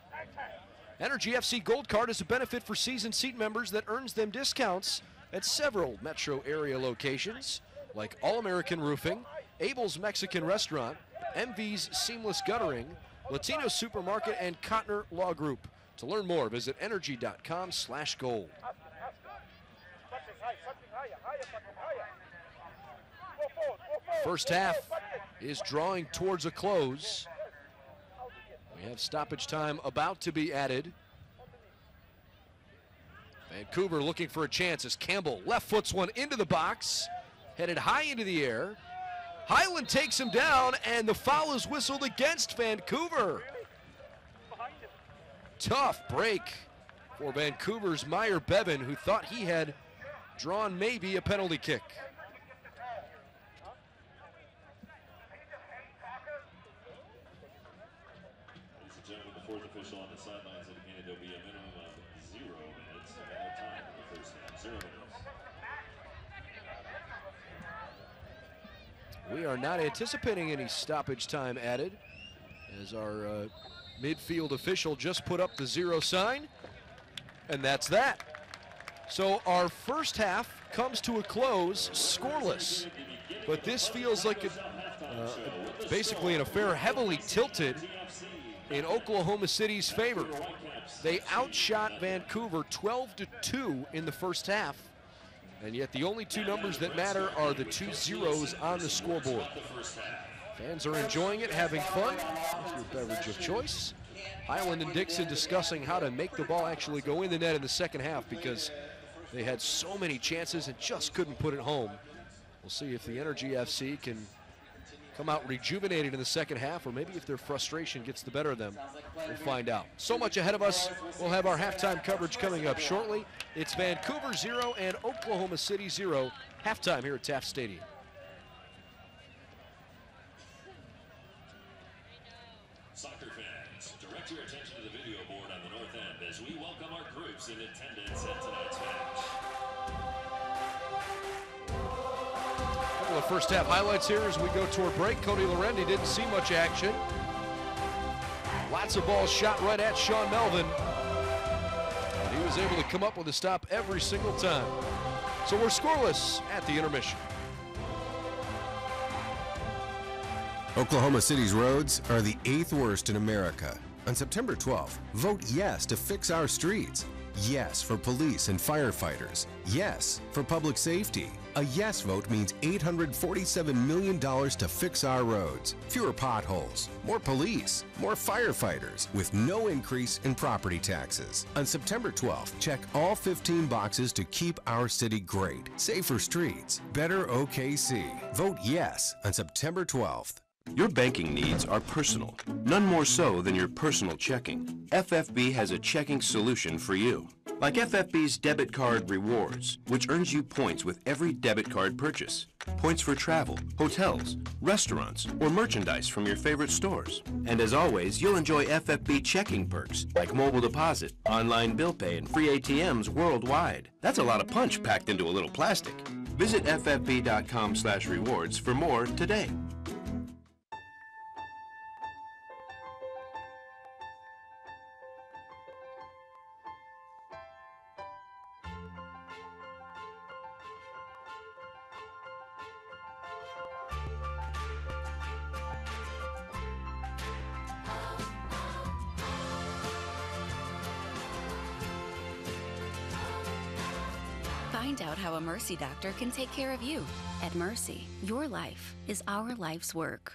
Energy FC Gold Card is a benefit for season seat members that earns them discounts at several metro area locations like All-American Roofing, Abel's Mexican Restaurant, MV's Seamless Guttering, Latino Supermarket, and Cotner Law Group. To learn more, visit energy.com/gold. First half is drawing towards a close. We have stoppage time about to be added. Vancouver looking for a chance as Campbell left foots one into the box, headed high into the air. Highland takes him down, and the foul is whistled against Vancouver. Tough break for Vancouver's Meyer Bevan, who thought he had drawn maybe a penalty kick. Ladies and gentlemen, the fourth official on the sidelines indicated there'll be a minimum of 0 minutes of added time in the first half. 0 minutes. We are not anticipating any stoppage time added, as our midfield official just put up the 0 sign, and that's that. So our first half comes to a close scoreless, but this feels like basically an affair heavily tilted in Oklahoma City's favor. They outshot Vancouver 12-2 in the first half, and yet the only two numbers that matter are the 2 zeros on the scoreboard. Fans are enjoying it, having fun with your beverage of choice. Highland and Dixon discussing how to make the ball actually go in the net in the second half, because they had so many chances and just couldn't put it home. We'll see if the Energy FC can come out rejuvenated in the second half, or maybe if their frustration gets the better of them. We'll find out. So much ahead of us. We'll have our halftime coverage coming up shortly. It's Vancouver 0 and Oklahoma City 0, halftime here at Taft Stadium. Soccer fans, direct your attention to the video board on the north end as we welcome our groups in attendance at tonight's match. Couple of first half highlights here as we go toward break. Cody Lorendi didn't see much action. Lots of balls shot right at Sean Melvin, and he was able to come up with a stop every single time. So we're scoreless at the intermission. Oklahoma City's roads are the 8th worst in America. On September 12th, vote yes to fix our streets. Yes for police and firefighters. Yes for public safety. A yes vote means $847 million to fix our roads. Fewer potholes, more police, more firefighters, with no increase in property taxes. On September 12th, check all 15 boxes to keep our city great. Safer streets, better OKC. Vote yes on September 12th. Your banking needs are personal, none more so than your personal checking. FFB has a checking solution for you. Like FFB's Debit Card Rewards, which earns you points with every debit card purchase. Points for travel, hotels, restaurants, or merchandise from your favorite stores. And as always, you'll enjoy FFB checking perks like mobile deposit, online bill pay, and free ATMs worldwide. That's a lot of punch packed into a little plastic. Visit ffb.com/rewards for more today. Find out how a Mercy doctor can take care of you. At Mercy, your life is our life's work.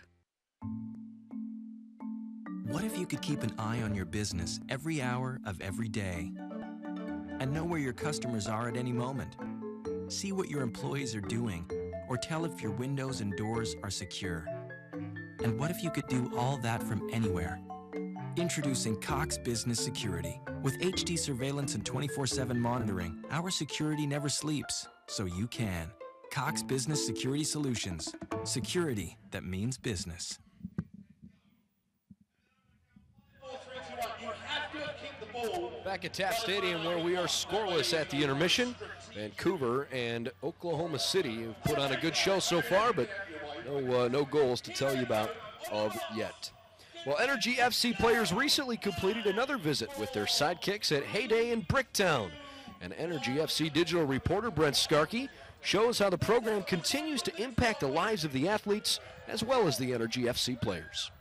What if you could keep an eye on your business every hour of every day and know where your customers are at any moment? See what your employees are doing, or tell if your windows and doors are secure. And what if you could do all that from anywhere? Introducing Cox Business Security. With HD surveillance and 24/7 monitoring, our security never sleeps, so you can. Cox Business Security Solutions. Security that means business. Back at Taft Stadium, where we are scoreless at the intermission. Vancouver and Oklahoma City have put on a good show so far, but no goals to tell you about of yet. Well, Energy FC players recently completed another visit with their sidekicks at Heyday in Bricktown. And Energy FC digital reporter Brent Skarkey shows how the program continues to impact the lives of the athletes as well as the Energy FC players.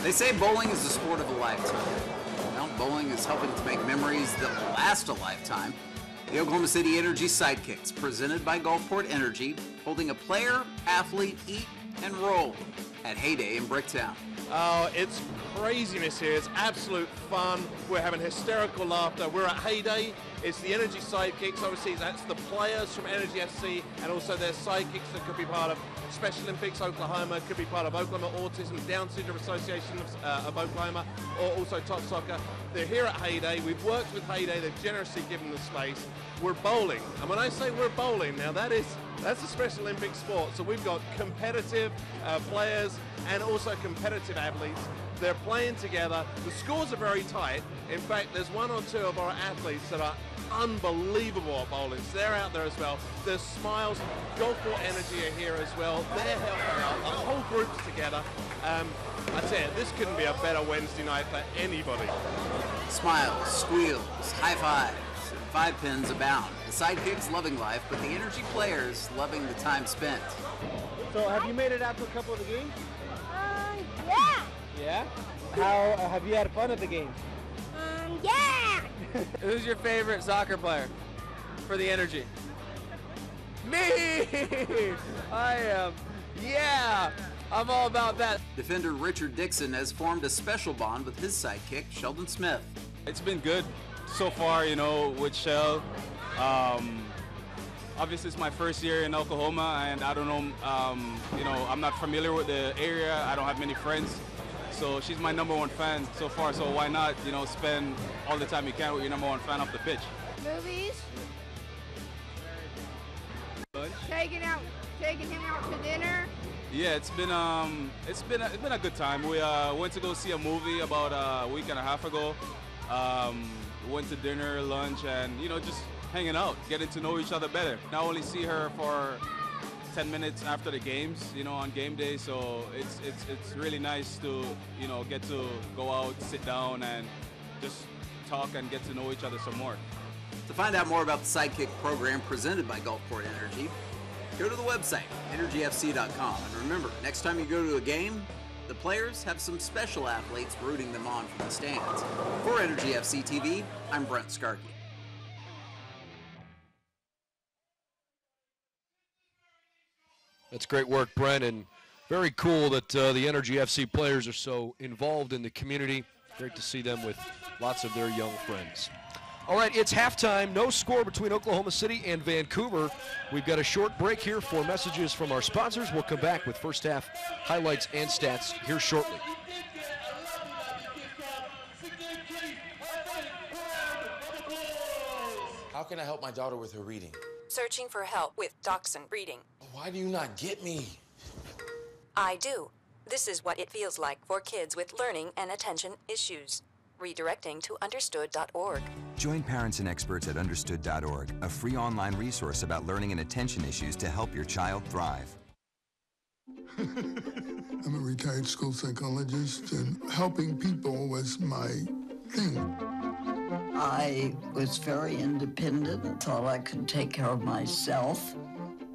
They say bowling is the sport of a lifetime. Well, bowling is helping to make memories that last a lifetime. The Oklahoma City Energy Sidekicks, presented by Gulfport Energy, holding a player, athlete, eat, and roll at Heyday in Bricktown. Oh, it's craziness here. It's absolute fun. We're having hysterical laughter. We're at Heyday. It's the Energy sidekicks. Obviously, that's the players from Energy FC and also their sidekicks that could be part of Special Olympics Oklahoma, could be part of Oklahoma Autism Down Syndrome Association of Oklahoma, or also Top Soccer. They're here at Heyday. We've worked with Heyday. They've generously given the space. We're bowling. And when I say we're bowling, now that's a Special Olympic sport. So we've got competitive players and also competitive athletes. They're playing together. The scores are very tight. In fact, there's one or two of our athletes that are unbelievable at bowling. So they're out there as well. There's Smiles. Gulfport Energy are here as well. They're helping out. The whole group's together. I tell you, this couldn't be a better Wednesday night for anybody. Smiles, squeals, high fives, and 5 pins abound. The sidekicks loving life, but the Energy players loving the time spent. So have you made it out to a couple of the games? Yeah. Yeah? How have you had fun at the games? Yeah. Who's your favorite soccer player for the Energy? Me! I am. Yeah! I'm all about that. Defender Richard Dixon has formed a special bond with his sidekick, Sheldon Smith. It's been good so far, you know, with Shell. Obviously, it's my first year in Oklahoma, and I don't know, you know, I'm not familiar with the area. I don't have many friends. So she's my #1 fan so far, so why not, you know, spend all the time you can with your #1 fan off the pitch. Movies. Taking him out to dinner. Yeah, it's been a good time. We went to go see a movie about a week and a half ago. Went to dinner, lunch, and, you know, just hanging out, getting to know each other better. Not only see her for 10 minutes after the games, you know, on game day, so it's really nice to, you know, get to go out, sit down, and just talk and get to know each other some more. To find out more about the Sidekick program presented by Gulfport Energy, go to the website, energyfc.com. And remember, next time you go to a game, the players have some special athletes rooting them on from the stands. For Energy FC TV, I'm Brent Skarkey. That's great work, Brent, and very cool that the Energy FC players are so involved in the community. Great to see them with lots of their young friends. All right, it's halftime. No score between Oklahoma City and Vancouver. We've got a short break here for messages from our sponsors. We'll come back with first half highlights and stats here shortly. How can I help my daughter with her reading? Searching for help with Dachshund Reading. Why do you not get me? I do. This is what it feels like for kids with learning and attention issues. Redirecting to understood.org. Join parents and experts at understood.org, a free online resource about learning and attention issues to help your child thrive. I'm a retired school psychologist, and helping people was my thing. I was very independent and thought I could take care of myself.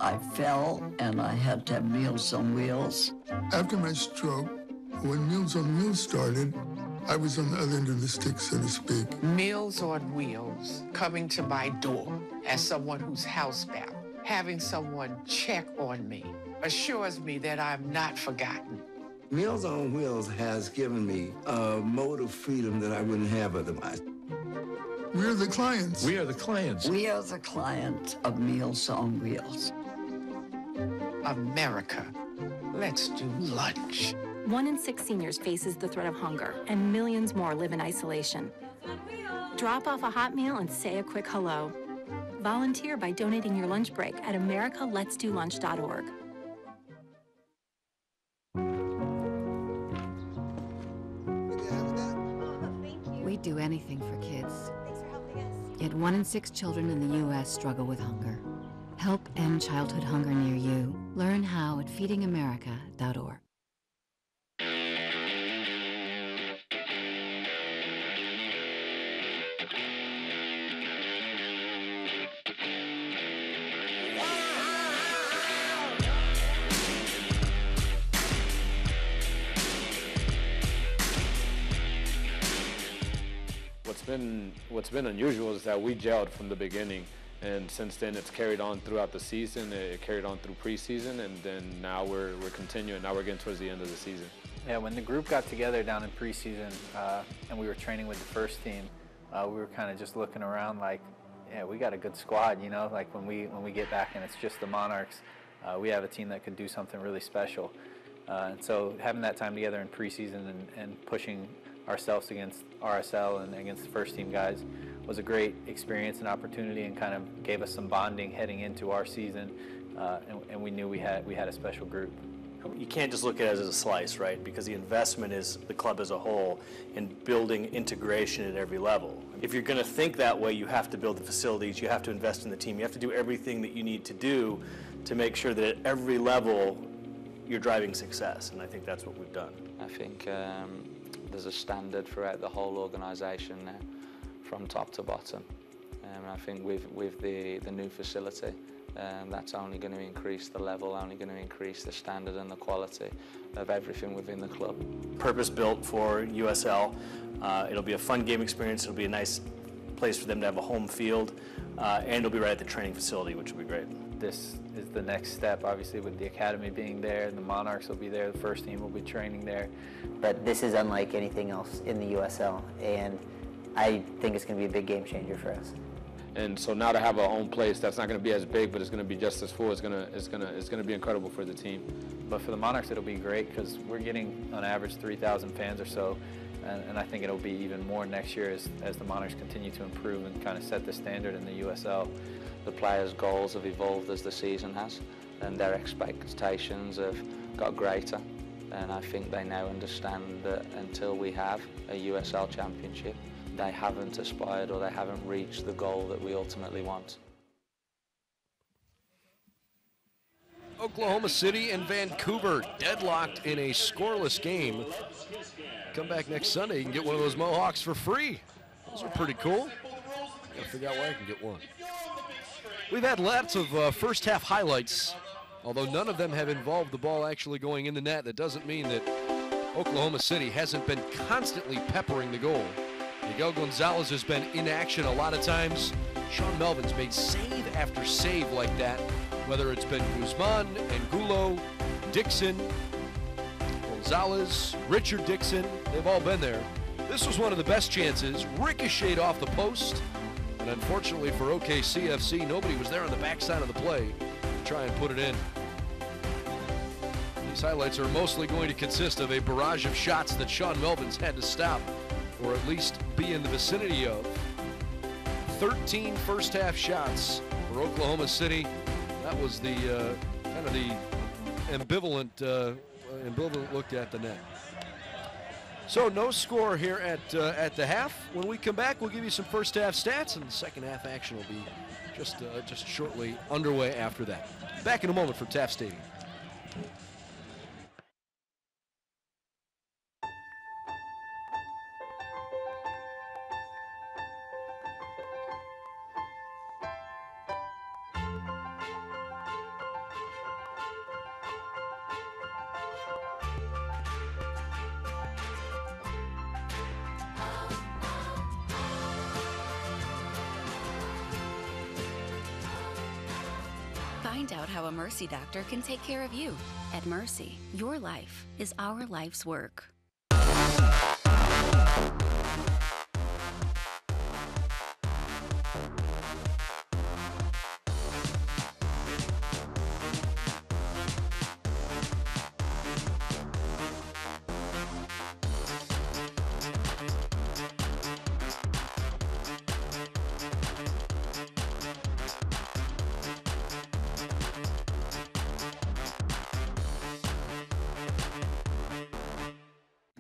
I fell and I had to have Meals on Wheels. After my stroke, when Meals on Wheels started, I was on the other end of the stick, so to speak. Meals on Wheels, coming to my door as someone who's housebound, having someone check on me, assures me that I'm not forgotten. Meals on Wheels has given me a mode of freedom that I wouldn't have otherwise. We're the clients. We are the clients. We are the clients of Meals on Wheels. America, let's do lunch. 1 in 6 seniors faces the threat of hunger, and millions more live in isolation. Drop off a hot meal and say a quick hello. Volunteer by donating your lunch break at americaletsdolunch.org. We do anything for kids. Yet 1 in 6 children in the U.S. struggle with hunger. Help end childhood hunger near you. Learn how at feedingamerica.org. What's been unusual is that we gelled from the beginning, and since then it's carried on throughout the season. It carried on through preseason, and then now we're continuing. Now we're getting towards the end of the season. Yeah, when the group got together down in preseason and we were training with the first team, we were kind of just looking around like, yeah, we got a good squad, you know, like when we get back and it's just the Monarchs, we have a team that could do something really special. And so having that time together in preseason and pushing ourselves against RSL and against the first team guys was a great experience and opportunity, and kind of gave us some bonding heading into our season, and we knew we had a special group. You can't just look at it as a slice, right? Because the investment is the club as a whole in building integration at every level. If you're going to think that way, you have to build the facilities, you have to invest in the team, you have to do everything that you need to do to make sure that at every level you're driving success, and I think that's what we've done. I think there's a standard throughout the whole organisation now, from top to bottom. I think with the new facility, that's only going to increase the level, only going to increase the standard and the quality of everything within the club. Purpose-built for USL. It'll be a fun game experience. It'll be a nice place for them to have a home field, and it'll be right at the training facility, which will be great. This is the next step, obviously, with the academy being there, the Monarchs will be there, the first team will be training there. But this is unlike anything else in the USL, and I think it's going to be a big game changer for us. And so now to have a home place that's not going to be as big, but it's going to be just as full, it's going to be incredible for the team. But for the Monarchs, it'll be great because we're getting on average 3,000 fans or so, and I think it'll be even more next year as the Monarchs continue to improve and kind of set the standard in the USL. The players' goals have evolved as the season has, and their expectations have got greater. And I think they now understand that until we have a USL championship, they haven't aspired or they haven't reached the goal that we ultimately want. Oklahoma City and Vancouver deadlocked in a scoreless game. Come back next Sunday, you can get one of those Mohawks for free. Those are pretty cool. Gotta figure out where I can get one. We've had lots of first half highlights, although none of them have involved the ball actually going in the net. That doesn't mean that Oklahoma City hasn't been constantly peppering the goal. Miguel Gonzalez has been in action a lot of times. Sean Melvin's made save after save like that, whether it's been Guzman, Angulo, Dixon, Gonzalez, Richard Dixon, they've all been there. This was one of the best chances, ricocheted off the post, and unfortunately for OKC FC, nobody was there on the backside of the play to try and put it in. These highlights are mostly going to consist of a barrage of shots that Sean Melvin's had to stop, or at least be in the vicinity of. 13 first half shots for Oklahoma City. That was the kind of the ambivalent look at the net. So no score here at the half. When we come back, we'll give you some first half stats, and the second half action will be just shortly underway after that. Back in a moment from Taft Stadium. Find out how a Mercy doctor can take care of you. At Mercy, your life is our life's work.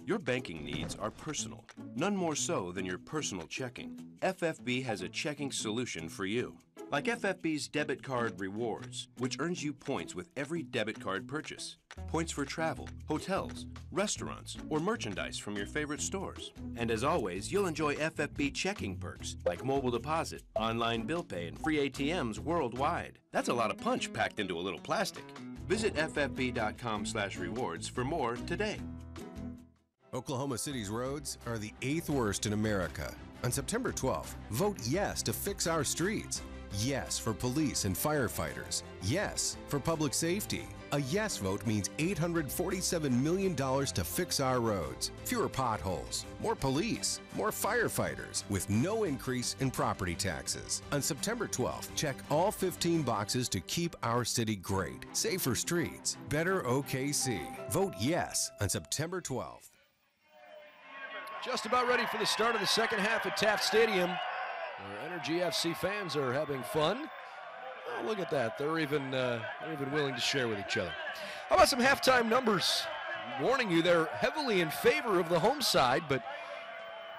Your banking needs are personal, none more so than your personal checking. FFB has a checking solution for you. Like FFB's debit card rewards, which earns you points with every debit card purchase. Points for travel, hotels, restaurants, or merchandise from your favorite stores. And as always, you'll enjoy FFB checking perks like mobile deposit, online bill pay, and free ATMs worldwide. That's a lot of punch packed into a little plastic. Visit ffb.com/rewards for more today. Oklahoma City's roads are the 8th worst in America. On September 12th, vote yes to fix our streets. Yes for police and firefighters. Yes for public safety. A yes vote means $847 million to fix our roads, fewer potholes, more police, more firefighters, with no increase in property taxes. On September 12th, check all 15 boxes to keep our city great. Safer streets, better OKC. Vote yes on September 12th. Just about ready for the start of the second half at Taft Stadium, where Energy FC fans are having fun. Oh, look at that. They're even willing to share with each other. How about some halftime numbers? Warning you, they're heavily in favor of the home side, but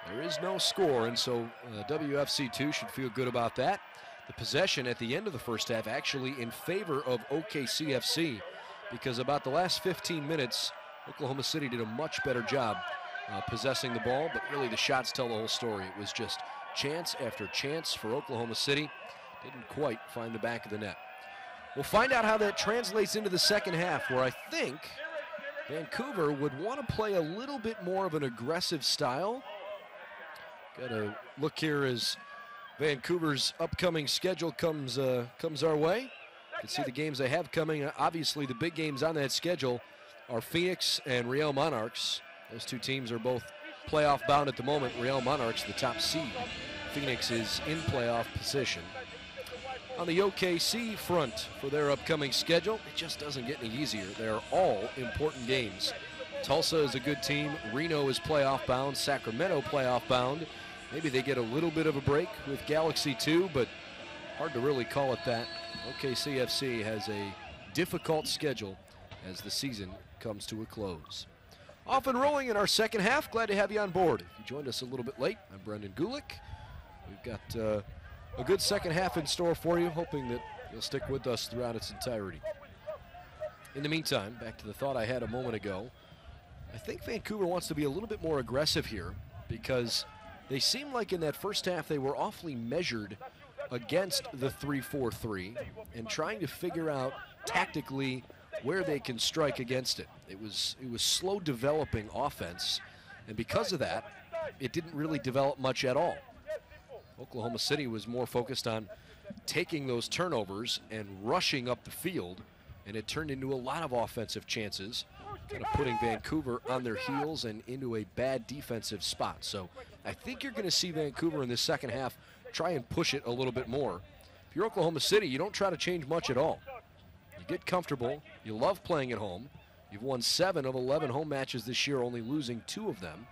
there is no score, and so WFC2 should feel good about that. The possession at the end of the first half actually in favor of OKC FC, because about the last 15 minutes, Oklahoma City did a much better job possessing the ball, but really the shots tell the whole story. It was just chance after chance for Oklahoma City. Didn't quite find the back of the net. We'll find out how that translates into the second half, where I think Vancouver would want to play a little bit more of an aggressive style. Got a look here as Vancouver's upcoming schedule comes our way. You can see the games they have coming. Obviously, the big games on that schedule are Phoenix and Real Monarchs. Those two teams are both playoff bound at the moment. Real Monarchs, the top seed. Phoenix is in playoff position. On the OKC front for their upcoming schedule, it just doesn't get any easier. They're all important games. Tulsa is a good team. Reno is playoff bound. Sacramento playoff bound. Maybe they get a little bit of a break with Galaxy 2, but hard to really call it that. OKC FC has a difficult schedule as the season comes to a close. Off and rolling in our second half. Glad to have you on board. If you joined us a little bit late, I'm Brendan Gulick. We've got a good second half in store for you, hoping that you'll stick with us throughout its entirety. In the meantime, back to the thought I had a moment ago, I think Vancouver wants to be a little bit more aggressive here, because they seem like in that first half they were awfully measured against the 3-4-3 and trying to figure out tactically where they can strike against it. It was slow developing offense, and because of that, it didn't really develop much at all. Oklahoma City was more focused on taking those turnovers and rushing up the field, and it turned into a lot of offensive chances, kind of putting Vancouver on their heels and into a bad defensive spot. So I think you're going to see Vancouver in this second half try and push it a little bit more. If you're Oklahoma City, you don't try to change much at all. You get comfortable. You love playing at home. You've won 7 of 11 home matches this year, only losing 2 of them.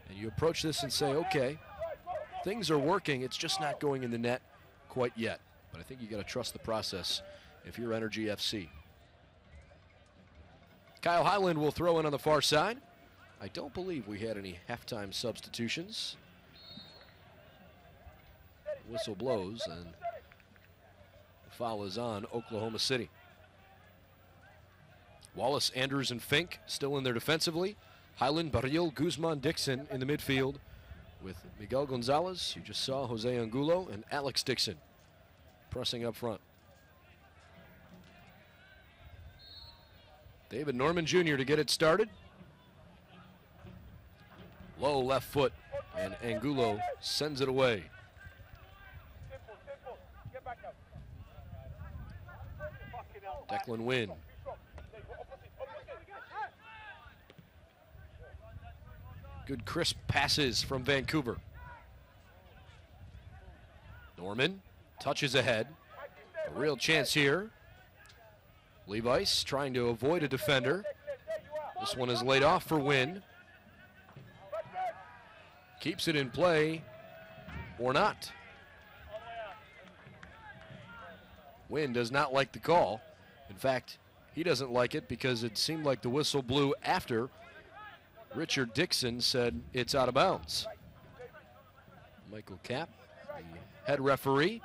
And you approach this and say, okay, things are working, it's just not going in the net quite yet. But I think you got to trust the process if you're Energy FC. Kyle Highland will throw in on the far side. I don't believe we had any halftime substitutions. The whistle blows and the foul is on Oklahoma City. Wallace, Andrews, and Fink still in there defensively. Highland, Barril, Guzman, Dixon in the midfield, with Miguel Gonzalez, you just saw, Jose Angulo, and Alex Dixon pressing up front. David Norman Jr. to get it started. Low left foot, and Angulo sends it away. Declan Wynn. Good crisp passes from Vancouver. Norman touches ahead. A real chance here. Levice trying to avoid a defender. This one is laid off for Wynn. Keeps it in play or not. Wynn does not like the call. In fact, he doesn't like it because it seemed like the whistle blew after Richard Dixon said it's out of bounds. Michael Kapp, the head referee,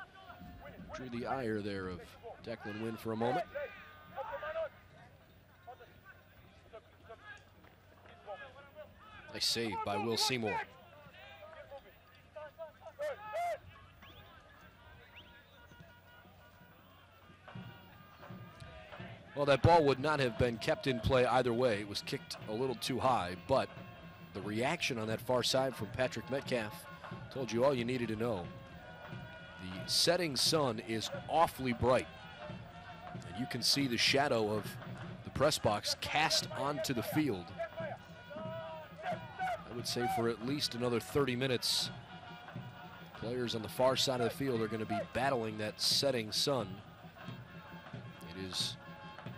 drew the ire there of Declan Wynn for a moment. Nice save by Will Seymour. Well, that ball would not have been kept in play either way. It was kicked a little too high, but the reaction on that far side from Patrick Metcalf told you all you needed to know. The setting sun is awfully bright, and you can see the shadow of press box cast onto the field. I would say for at least another 30 minutes, players on the far side of the field are going to be battling that setting sun. It is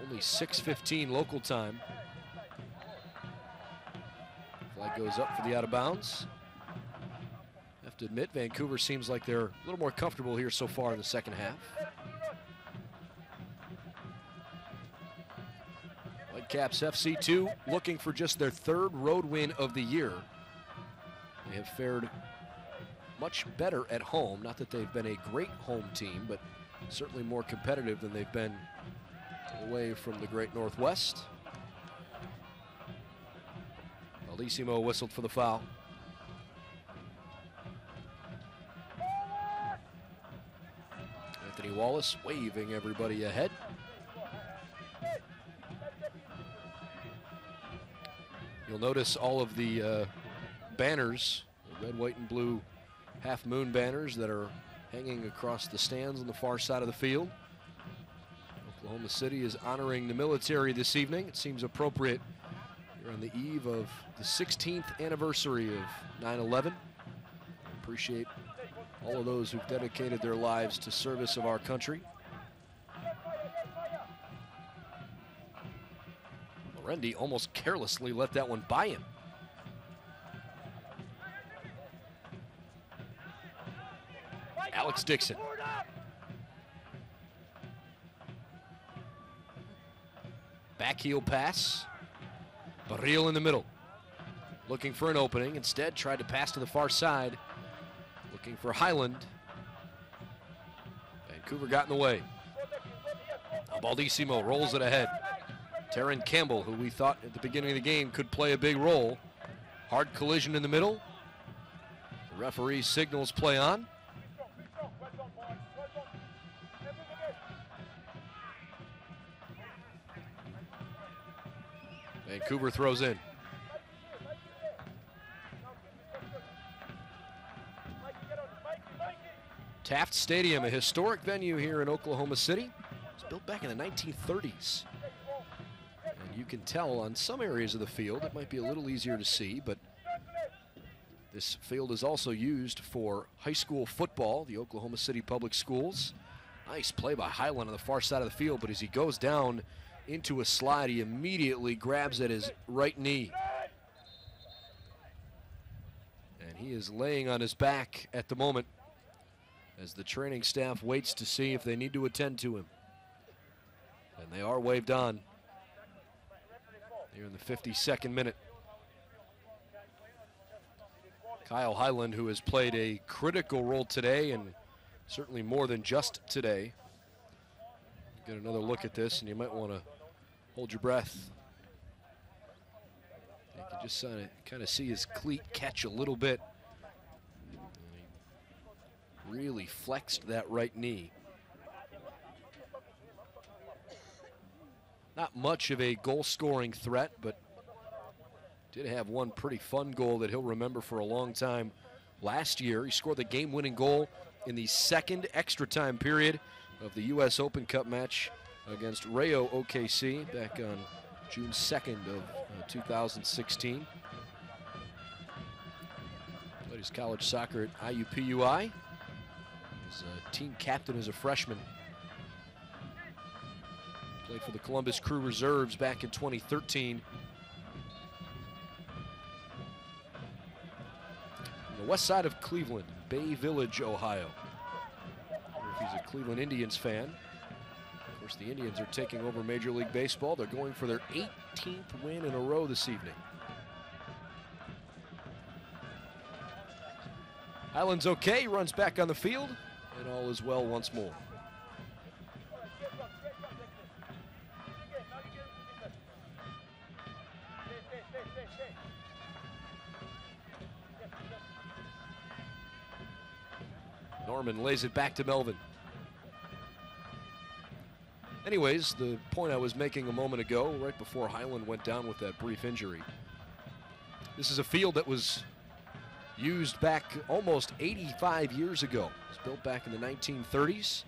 only 6:15 local time. Flag goes up for the out of bounds. I have to admit, Vancouver seems like they're a little more comfortable here so far in the second half. Whitecaps FC 2 looking for just their third road win of the year. They have fared much better at home. Not that they've been a great home team, but certainly more competitive than they've been away from the Great Northwest. Baldissimo whistled for the foul. Anthony Wallace waving everybody ahead. You'll notice all of the banners, the red, white, and blue half moon banners that are hanging across the stands on the far side of the field. Oklahoma City is honoring the military this evening. It seems appropriate here on the eve of the 16th anniversary of 9/11. Appreciate all of those who've dedicated their lives to service of our country. Randy almost carelessly let that one by him. Alex Dixon. Back heel pass. Barril in the middle. Looking for an opening. Instead, tried to pass to the far side. Looking for Highland. Vancouver got in the way. Now Baldissimo rolls it ahead. Taron Campbell, who we thought at the beginning of the game could play a big role. Hard collision in the middle. The referee signals play on. Vancouver throws in. Taft Stadium, a historic venue here in Oklahoma City. It was built back in the 1930s. And you can tell on some areas of the field, it might be a little easier to see, but this field is also used for high school football, the Oklahoma City Public Schools. Nice play by Highland on the far side of the field, but as he goes down into a slide, he immediately grabs at his right knee. And he is laying on his back at the moment as the training staff waits to see if they need to attend to him. And they are waved on here in the 52nd minute. Kyle Highland, who has played a critical role today, and certainly more than just today. Get another look at this, and you might want to hold your breath. You can just kind of see his cleat catch a little bit. He really flexed that right knee. Not much of a goal-scoring threat, but did have one pretty fun goal that he'll remember for a long time. Last year, he scored the game-winning goal in the second extra time period of the U.S. Open Cup match against Rayo OKC back on June 2nd of 2016. Played his college soccer at IUPUI. He was a team captain as a freshman. Played for the Columbus Crew Reserves back in 2013. On the west side of Cleveland, Bay Village, Ohio. If he's a Cleveland Indians fan. Of course, the Indians are taking over Major League Baseball. They're going for their 18th win in a row this evening. Highland's okay, runs back on the field, and all is well once more. Norman lays it back to Melvin. Anyways, the point I was making a moment ago, right before Highland went down with that brief injury. This is a field that was used back almost 85 years ago. It was built back in the 1930s.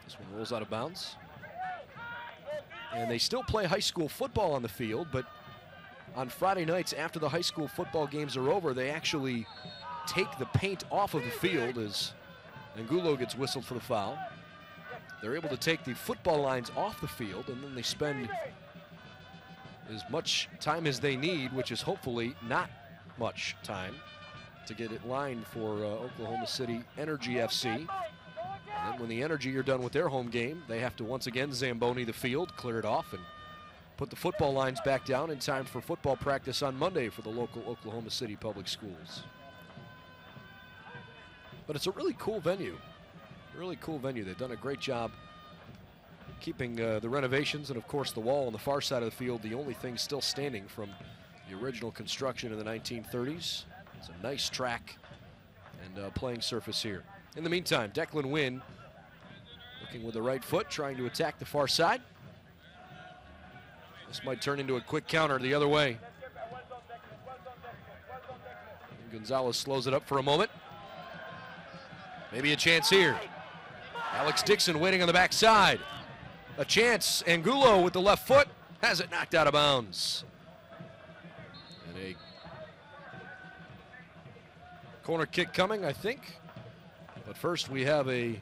This one rolls out of bounds. And they still play high school football on the field, but on Friday nights after the high school football games are over, they actually take the paint off of the field as Angulo gets whistled for the foul. They're able to take the football lines off the field, and then they spend as much time as they need, which is hopefully not much time, to get it lined for Oklahoma City Energy FC. And then when the Energy are done with their home game, they have to once again Zamboni the field, clear it off, and put the football lines back down in time for football practice on Monday for the local Oklahoma City Public Schools. But it's a really cool venue. Really cool venue. They've done a great job keeping the renovations, and of course the wall on the far side of the field, the only thing still standing from the original construction in the 1930s. It's a nice track and playing surface here. In the meantime, Declan Wynn looking with the right foot, trying to attack the far side. This might turn into a quick counter the other way. And Gonzalez slows it up for a moment. Maybe a chance here. Alex Dixon waiting on the backside. A chance. Angulo with the left foot has it knocked out of bounds. And a corner kick coming, I think. But first we have a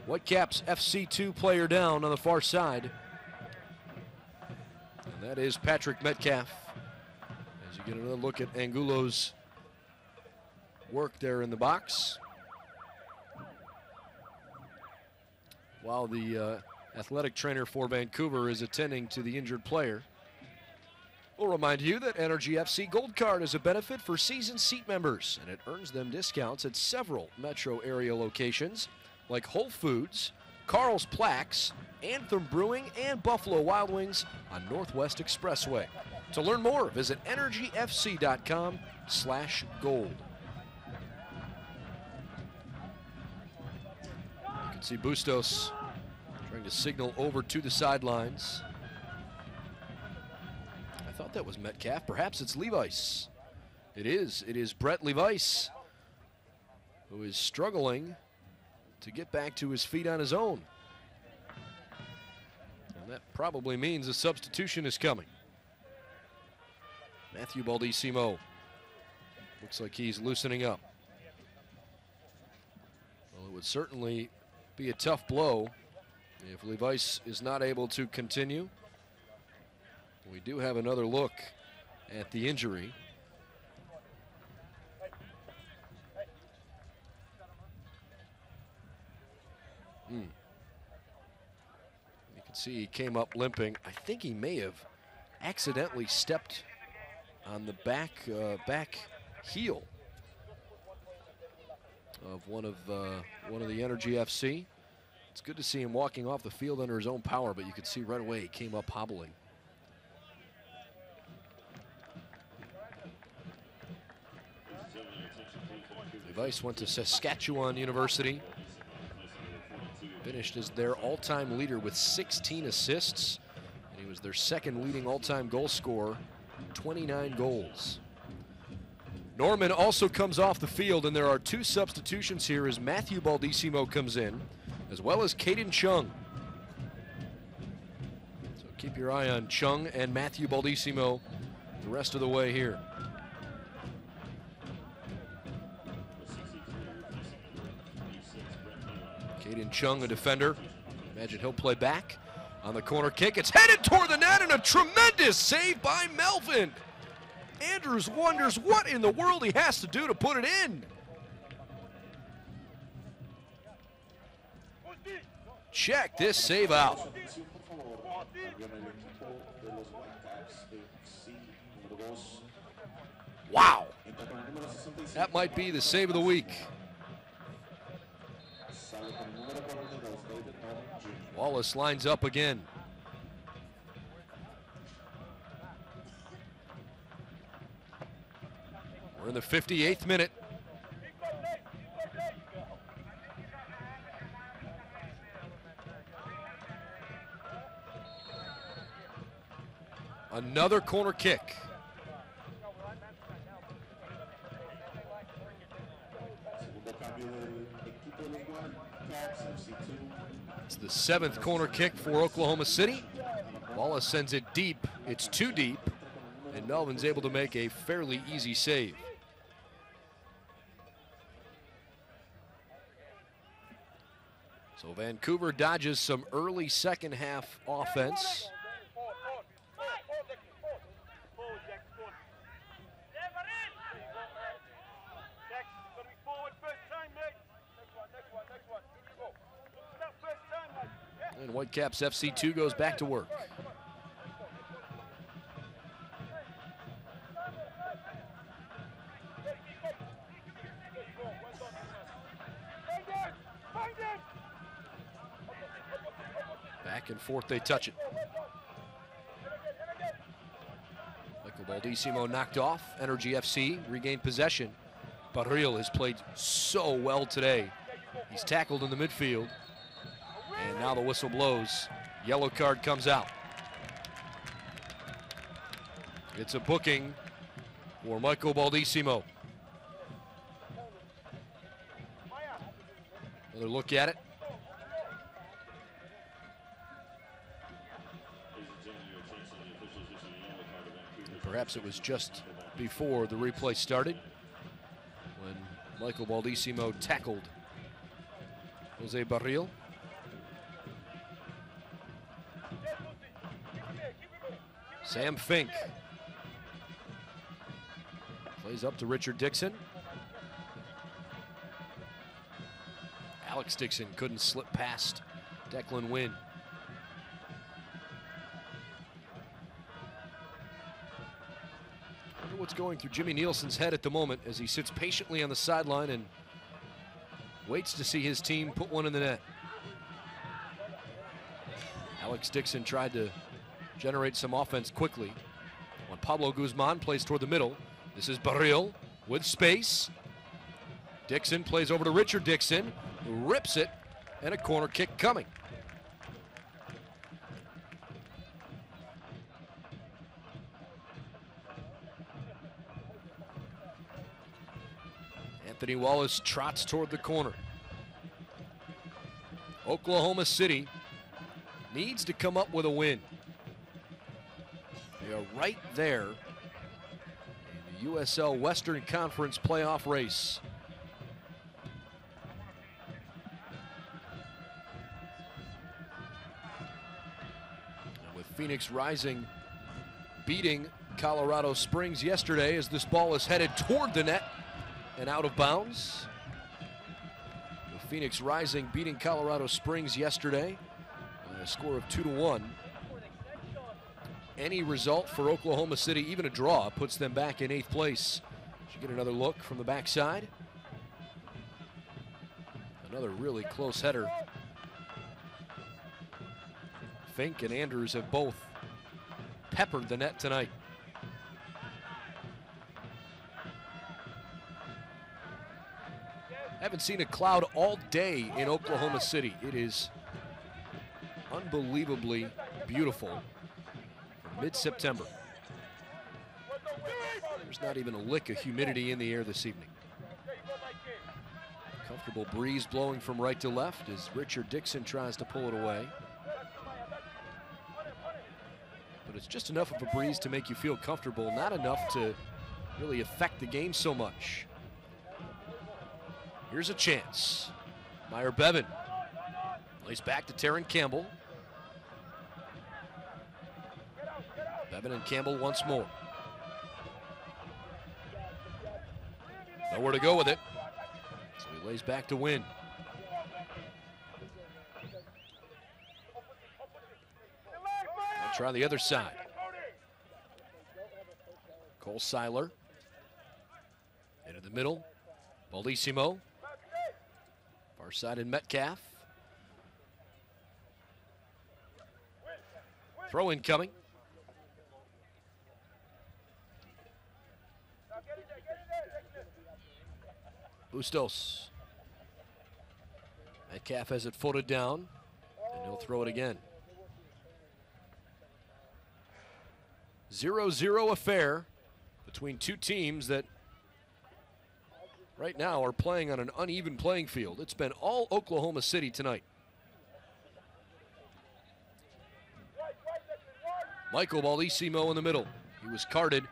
Whitecaps FC 2 player down on the far side. And that is Patrick Metcalf. As you get another look at Angulo's work there in the box. While the athletic trainer for Vancouver is attending to the injured player. We'll remind you that Energy FC Gold Card is a benefit for season seat members, and it earns them discounts at several metro area locations like Whole Foods, Carl's Plaques, Anthem Brewing, and Buffalo Wild Wings on Northwest Expressway. To learn more, visit energyfc.com/gold. You can see Bustos trying to signal over to the sidelines. I thought that was Metcalf. Perhaps it's Levice. It is. It is Brett Levice, who is struggling to get back to his feet on his own. And that probably means a substitution is coming. Matthew Baldissimo looks like he's loosening up. Well, it would certainly be a tough blow if Levice is not able to continue. We do have another look at the injury. You can see he came up limping. I think he may have accidentally stepped on the back heel of one of the Energy FC. It's good to see him walking off the field under his own power, but you could see right away he came up hobbling. Levice went to Saskatchewan University. Finished as their all-time leader with 16 assists, and he was their second leading all-time goal scorer, 29 goals. Norman also comes off the field, and there are two substitutions here as Matthew Baldissimo comes in, as well as Caden Chung. So keep your eye on Chung and Matthew Baldissimo the rest of the way here. Caden Chung, a defender. Imagine he'll play back on the corner kick. It's headed toward the net, and a tremendous save by Melvin. Andrews wonders what in the world he has to do to put it in. Check this save out. Wow. That might be the save of the week. Wallace lines up again. We're in the 58th minute. Another corner kick. It's the 7th corner kick for Oklahoma City. Wallace sends it deep. It's too deep, and Melvin's able to make a fairly easy save. So Vancouver dodges some early second half offense. And Whitecaps FC 2 goes back to work. Back and forth they touch it. Michael Baldissimo knocked off. Energy FC regained possession. Barril has played so well today. He's tackled in the midfield. And now the whistle blows. Yellow card comes out. It's a booking for Michael Baldissimo. Another look at it. Perhaps it was just before the replay started when Michael Baldissimo tackled Jose Barril. Sam Fink plays up to Richard Dixon. Alex Dixon couldn't slip past Declan Wynn. I wonder what's going through Jimmy Nielsen's head at the moment as he sits patiently on the sideline and waits to see his team put one in the net. Alex Dixon tried to generate some offense quickly. When Pablo Guzman plays toward the middle, this is Barril with space. Dixon plays over to Richard Dixon, who rips it, and a corner kick coming. Anthony Wallace trots toward the corner. Oklahoma City needs to come up with a win. They are right there in the USL Western Conference playoff race. And with Phoenix Rising beating Colorado Springs yesterday as this ball is headed toward the net and out of bounds. With Phoenix Rising beating Colorado Springs yesterday by a score of 2-1. Any result for Oklahoma City, even a draw, puts them back in 8th place. Should get another look from the backside. Another really close header. Fink and Andrews have both peppered the net tonight. Haven't seen a cloud all day in Oklahoma City. It is unbelievably beautiful. Mid-September. There's not even a lick of humidity in the air this evening. Comfortable breeze blowing from right to left as Richard Dixon tries to pull it away. But it's just enough of a breeze to make you feel comfortable, not enough to really affect the game so much. Here's a chance. Meyer Bevan lays back to Terran Campbell. Bevan and Campbell once more. Nowhere to go with it. So he lays back to Wynn. I'll try the other side. Cole Seiler. Into the middle. Baldissimo. Far side in Metcalf. Throw in coming. Bustos. Metcalf has it footed down, and he'll throw it again. 0-0 affair between two teams that right now are playing on an uneven playing field. It's been all Oklahoma City tonight. Michael Baldissimo in the middle. He was carded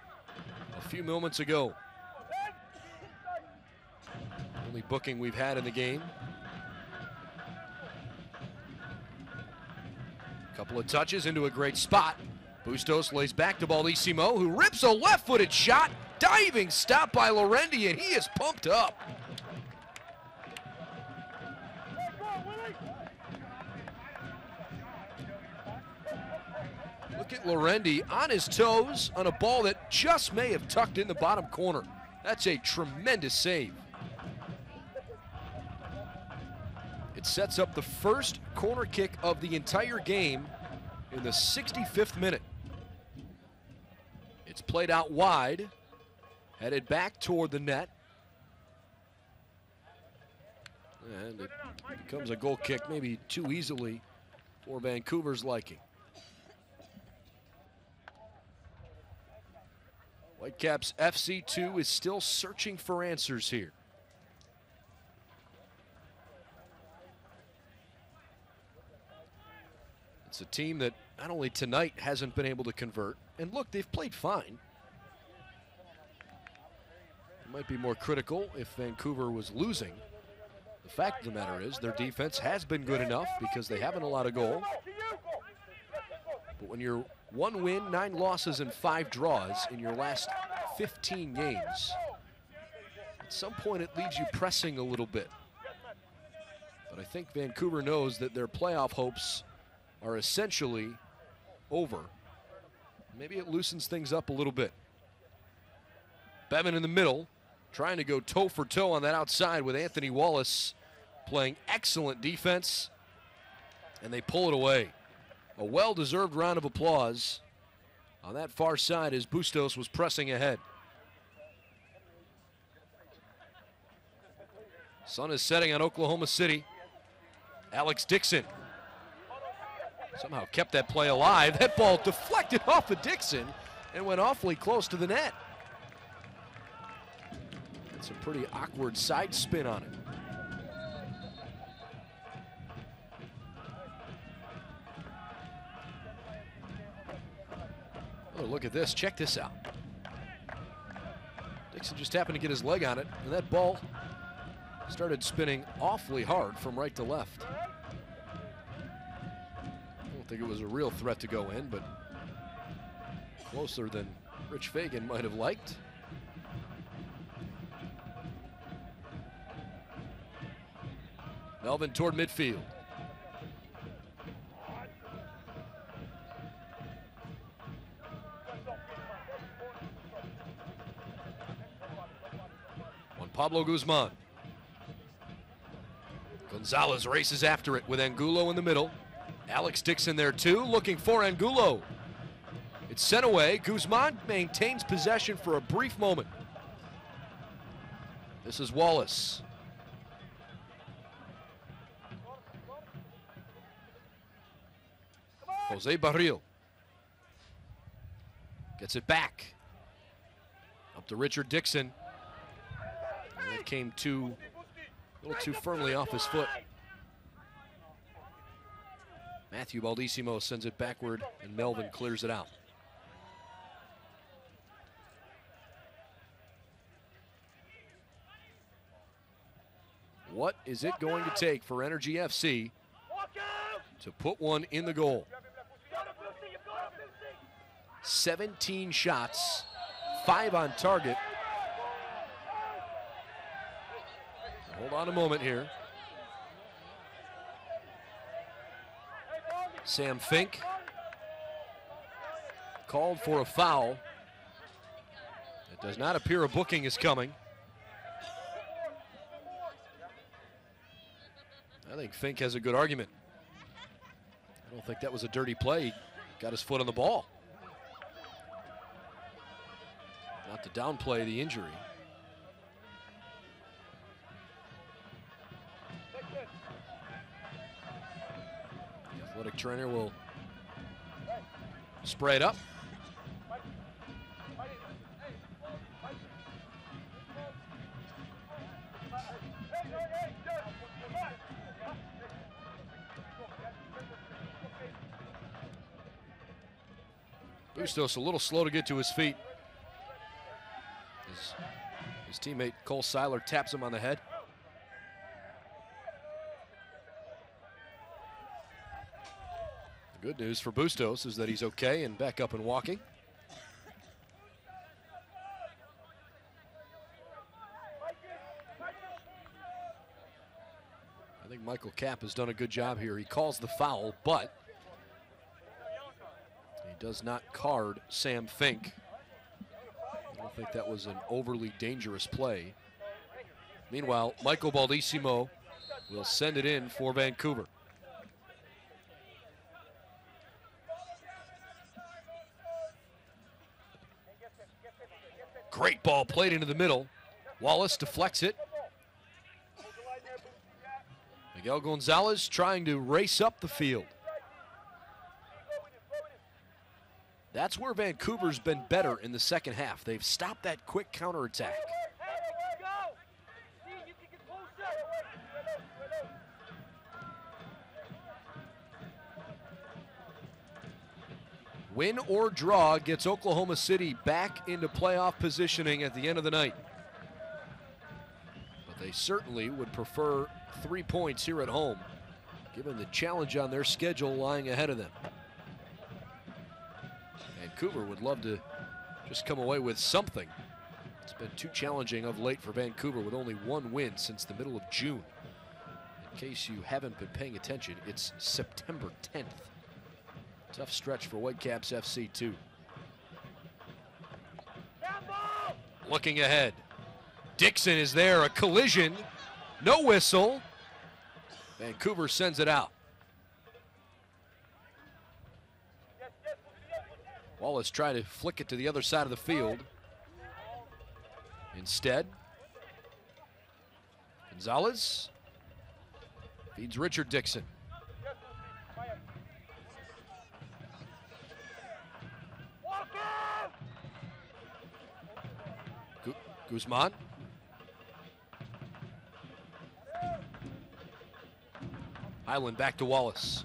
a few moments ago. Only booking we've had in the game. Couple of touches into a great spot. Bustos lays back to Baldissimo, who rips a left-footed shot. Diving stop by Lorendi, and he is pumped up. Look at Lorendi on his toes on a ball that just may have tucked in the bottom corner. That's a tremendous save. It sets up the first corner kick of the entire game in the 65th minute. It's played out wide, headed back toward the net. And it becomes a goal kick maybe too easily for Vancouver's liking. Whitecaps FC 2 is still searching for answers here. It's a team that not only tonight hasn't been able to convert, and look, they've played fine. It might be more critical if Vancouver was losing. The fact of the matter is their defense has been good enough because they haven't allowed a goal. But when you're 1 win, 9 losses, and 5 draws in your last 15 games, at some point it leaves you pressing a little bit. But I think Vancouver knows that their playoff hopes are essentially over. Maybe it loosens things up a little bit. Bevan in the middle, trying to go toe for toe on that outside with Anthony Wallace playing excellent defense, and they pull it away. A well-deserved round of applause on that far side as Bustos was pressing ahead. Sun is setting on Oklahoma City. Alex Dixon somehow kept that play alive. That ball deflected off of Dixon and went awfully close to the net. It's a pretty awkward side spin on it. Oh, look at this. Check this out. Dixon just happened to get his leg on it, and that ball started spinning awfully hard from right to left. I don't think it was a real threat to go in, but closer than Rich Fagan might have liked. Melvin toward midfield. Juan Pablo Guzman. Gonzalez races after it with Angulo in the middle. Alex Dixon there too, looking for Angulo. It's sent away. Guzman maintains possession for a brief moment. This is Wallace. Jose Barril gets it back. Up to Richard Dixon. And it came a little too firmly off his foot. Matthew Baldissimo sends it backward, and Melvin clears it out. What is it going to take for Energy FC to put one in the goal? 17 shots, 5 on target. Hold on a moment here. Sam Fink called for a foul. It does not appear a booking is coming. I think Fink has a good argument. I don't think that was a dirty play. He got his foot on the ball. Not to downplay the injury. The athletic trainer will spray it up. Bustos a little slow to get to his feet. His teammate Cole Seiler taps him on the head. The good news for Bustos is that he's okay and back up and walking. I think Michael Kapp has done a good job here. He calls the foul, but he does not card Sam Fink. I don't think that was an overly dangerous play. Meanwhile, Michael Baldissimo will send it in for Vancouver. Great ball played into the middle. Wallace deflects it. Miguel Gonzalez trying to race up the field. That's where Vancouver's been better in the second half. They've stopped that quick counterattack. Win or draw gets Oklahoma City back into playoff positioning at the end of the night. But they certainly would prefer 3 points here at home, given the challenge on their schedule lying ahead of them. Vancouver would love to just come away with something. It's been too challenging of late for Vancouver with only one win since the middle of June. In case you haven't been paying attention, it's September 10th. Tough stretch for Whitecaps FC too. Looking ahead. Dixon is there, a collision. No whistle. Vancouver sends it out. Wallace tried to flick it to the other side of the field. Instead, Gonzalez feeds Richard Dixon. Guzman. Highland back to Wallace.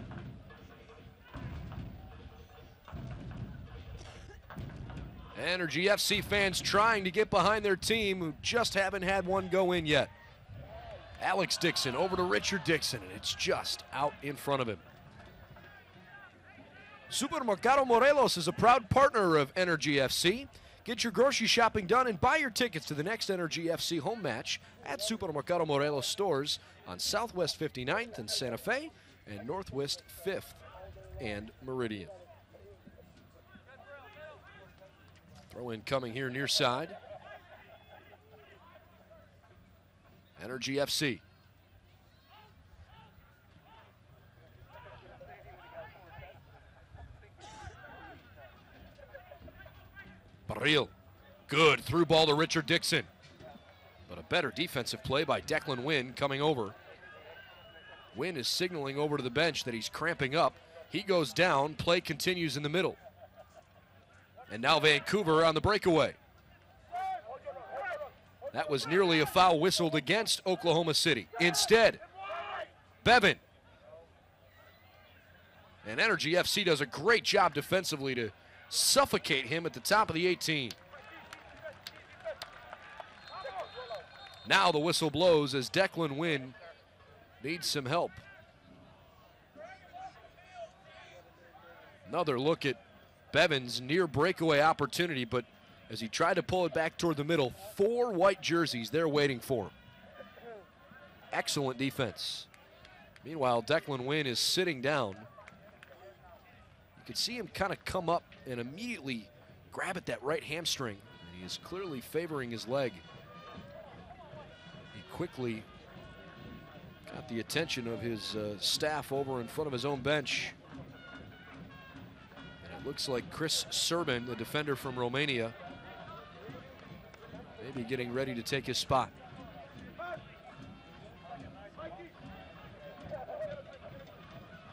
Energy FC fans trying to get behind their team who just haven't had one go in yet. Alex Dixon over to Richard Dixon, and it's just out in front of him. Supermercado Morelos is a proud partner of Energy FC. Get your grocery shopping done and buy your tickets to the next Energy FC home match at Supermercado Morelos stores on Southwest 59th and Santa Fe and Northwest 5th and Meridian. Throw in coming here near side. Energy FC. Barril, good through ball to Richard Dixon. But a better defensive play by Declan Wynn coming over. Wynn is signaling over to the bench that he's cramping up. He goes down, play continues in the middle. And now Vancouver on the breakaway. That was nearly a foul whistled against Oklahoma City. Instead, Bevan. And Energy FC does a great job defensively to suffocate him at the top of the 18. Now the whistle blows as Declan Wynn needs some help. Another look at Bevan's near breakaway opportunity, but as he tried to pull it back toward the middle, 4 white jerseys there waiting for him. Excellent defense. Meanwhile, Declan Wynn is sitting down. You could see him kind of come up and immediately grab at that right hamstring. And he is clearly favoring his leg. He quickly got the attention of his staff over in front of his own bench. And it looks like Chris Serban, the defender from Romania, maybe getting ready to take his spot.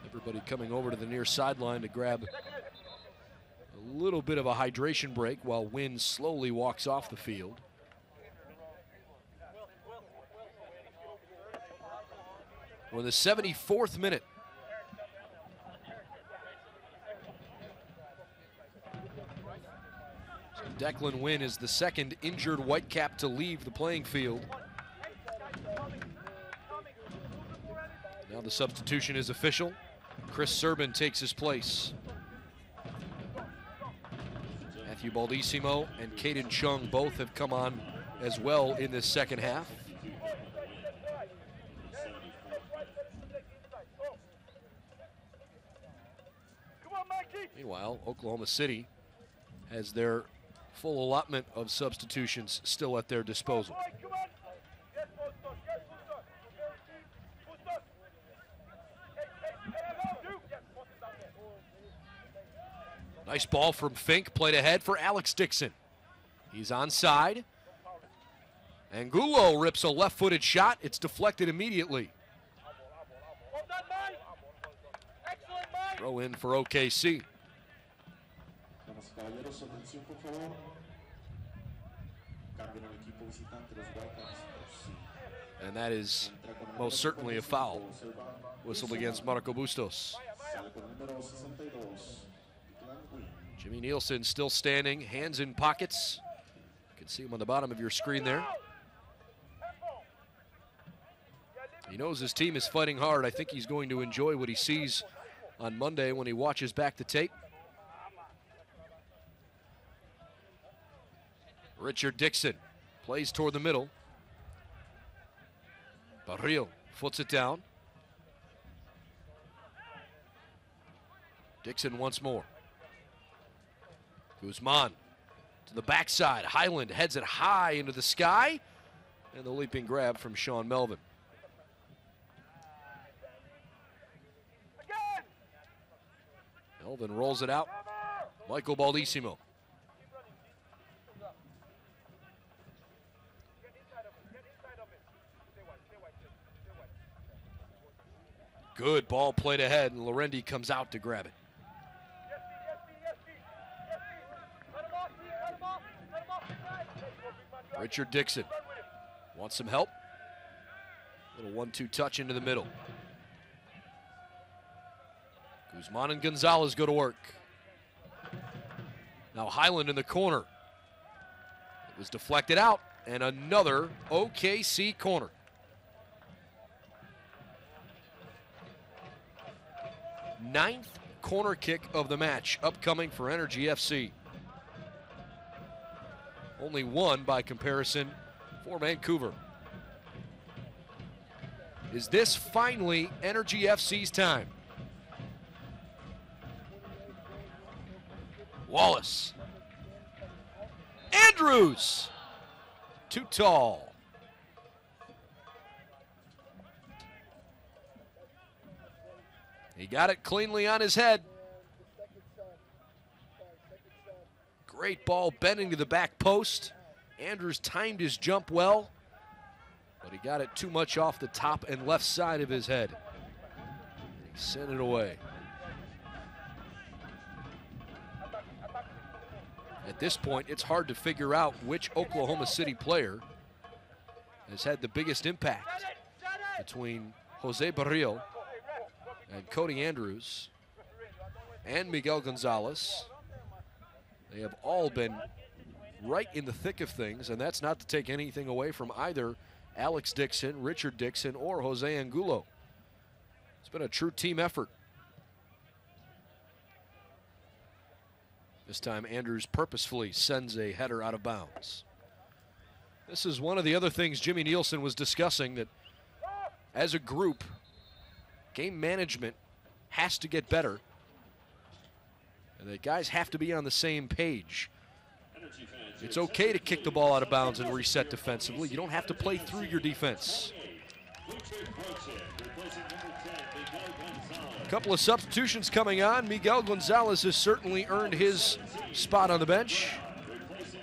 Everybody coming over to the near sideline to grab a little bit of a hydration break while Wynn slowly walks off the field. We're in the 74th minute. Declan Wynn is the second injured Whitecap to leave the playing field. Now the substitution is official. Chris Serban takes his place. Matthew Baldissimo and Caden Chung both have come on as well in this second half. Meanwhile, Oklahoma City has their full allotment of substitutions still at their disposal. Nice ball from Fink, played ahead for Alex Dixon. He's onside. Angulo rips a left-footed shot. It's deflected immediately. Throw in for OKC. And that is most certainly a foul. Whistled against Marco Bustos. Jimmy Nielsen still standing, hands in pockets. You can see him on the bottom of your screen there. He knows his team is fighting hard. I think he's going to enjoy what he sees on Monday when he watches back the tape. Richard Dixon plays toward the middle. Barril foots it down. Dixon once more. Guzman to the backside. Highland heads it high into the sky. And the leaping grab from Sean Melvin. Melvin rolls it out. Michael Baldissimo. Good ball played ahead, and Lorendi comes out to grab it. Richard Dixon wants some help. Little 1-2 touch into the middle. Guzman and Gonzalez go to work. Now Highland in the corner. It was deflected out, and another OKC corner. Ninth corner kick of the match upcoming for Energy FC. Only one by comparison for Vancouver. Is this finally Energy FC's time? Wallace. Andrews. Too tall. He got it cleanly on his head. Great ball bending to the back post. Andrews timed his jump well, but he got it too much off the top and left side of his head. He sent it away. At this point, it's hard to figure out which Oklahoma City player has had the biggest impact between Jose Barril and Cody Andrews and Miguel Gonzalez. They have all been right in the thick of things, and that's not to take anything away from either Alex Dixon, Richard Dixon, or Jose Angulo. It's been a true team effort. This time Andrews purposefully sends a header out of bounds. This is one of the other things Jimmy Nielsen was discussing, that as a group, game management has to get better. And the guys have to be on the same page. It's okay to kick the ball out of bounds and reset defensively. You don't have to play through your defense. A couple of substitutions coming on. Miguel Gonzalez has certainly earned his spot on the bench.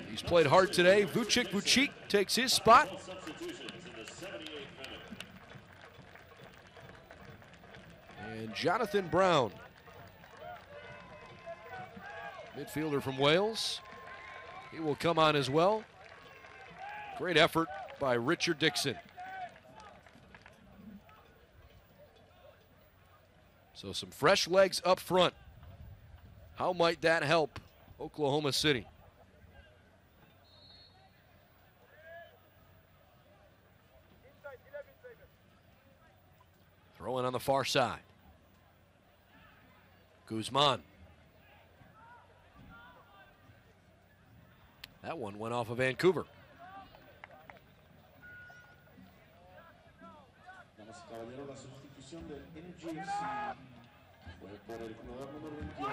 He's played hard today. Vucic takes his spot. And Jonathan Brown, midfielder from Wales, he will come on as well. Great effort by Richard Dixon. So some fresh legs up front. How might that help Oklahoma City? Throw in on the far side. Guzman. That one went off of Vancouver. Caballero, la sustitución del Energy FC fue por el jugador número 28,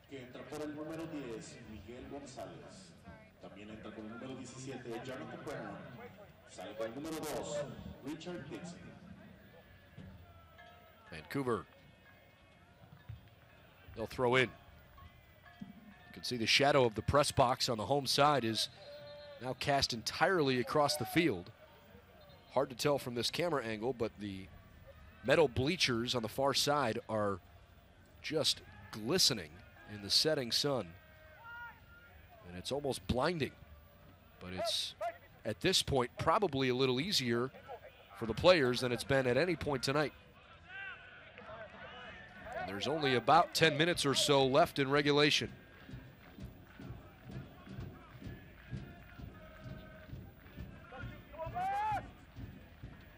que entra por el número 10, Miguel González. También entra con el número 17, Jonathan Brown. Sale con el número 2, Richard Dixon. Vancouver. They'll throw in. You can see the shadow of the press box on the home side is now cast entirely across the field. Hard to tell from this camera angle, but the metal bleachers on the far side are just glistening in the setting sun. And it's almost blinding. But it's, at this point, probably a little easier for the players than it's been at any point tonight. And there's only about 10 minutes or so left in regulation.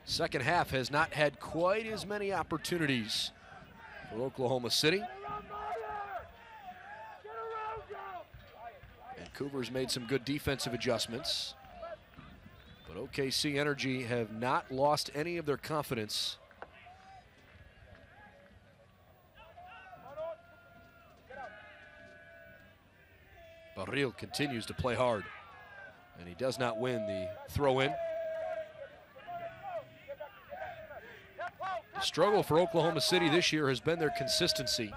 Second half has not had quite as many opportunities for Oklahoma City. Vancouver's made some good defensive adjustments, but OKC Energy have not lost any of their confidence. Barril continues to play hard, and he does not win the throw-in. The struggle for Oklahoma City this year has been their consistency.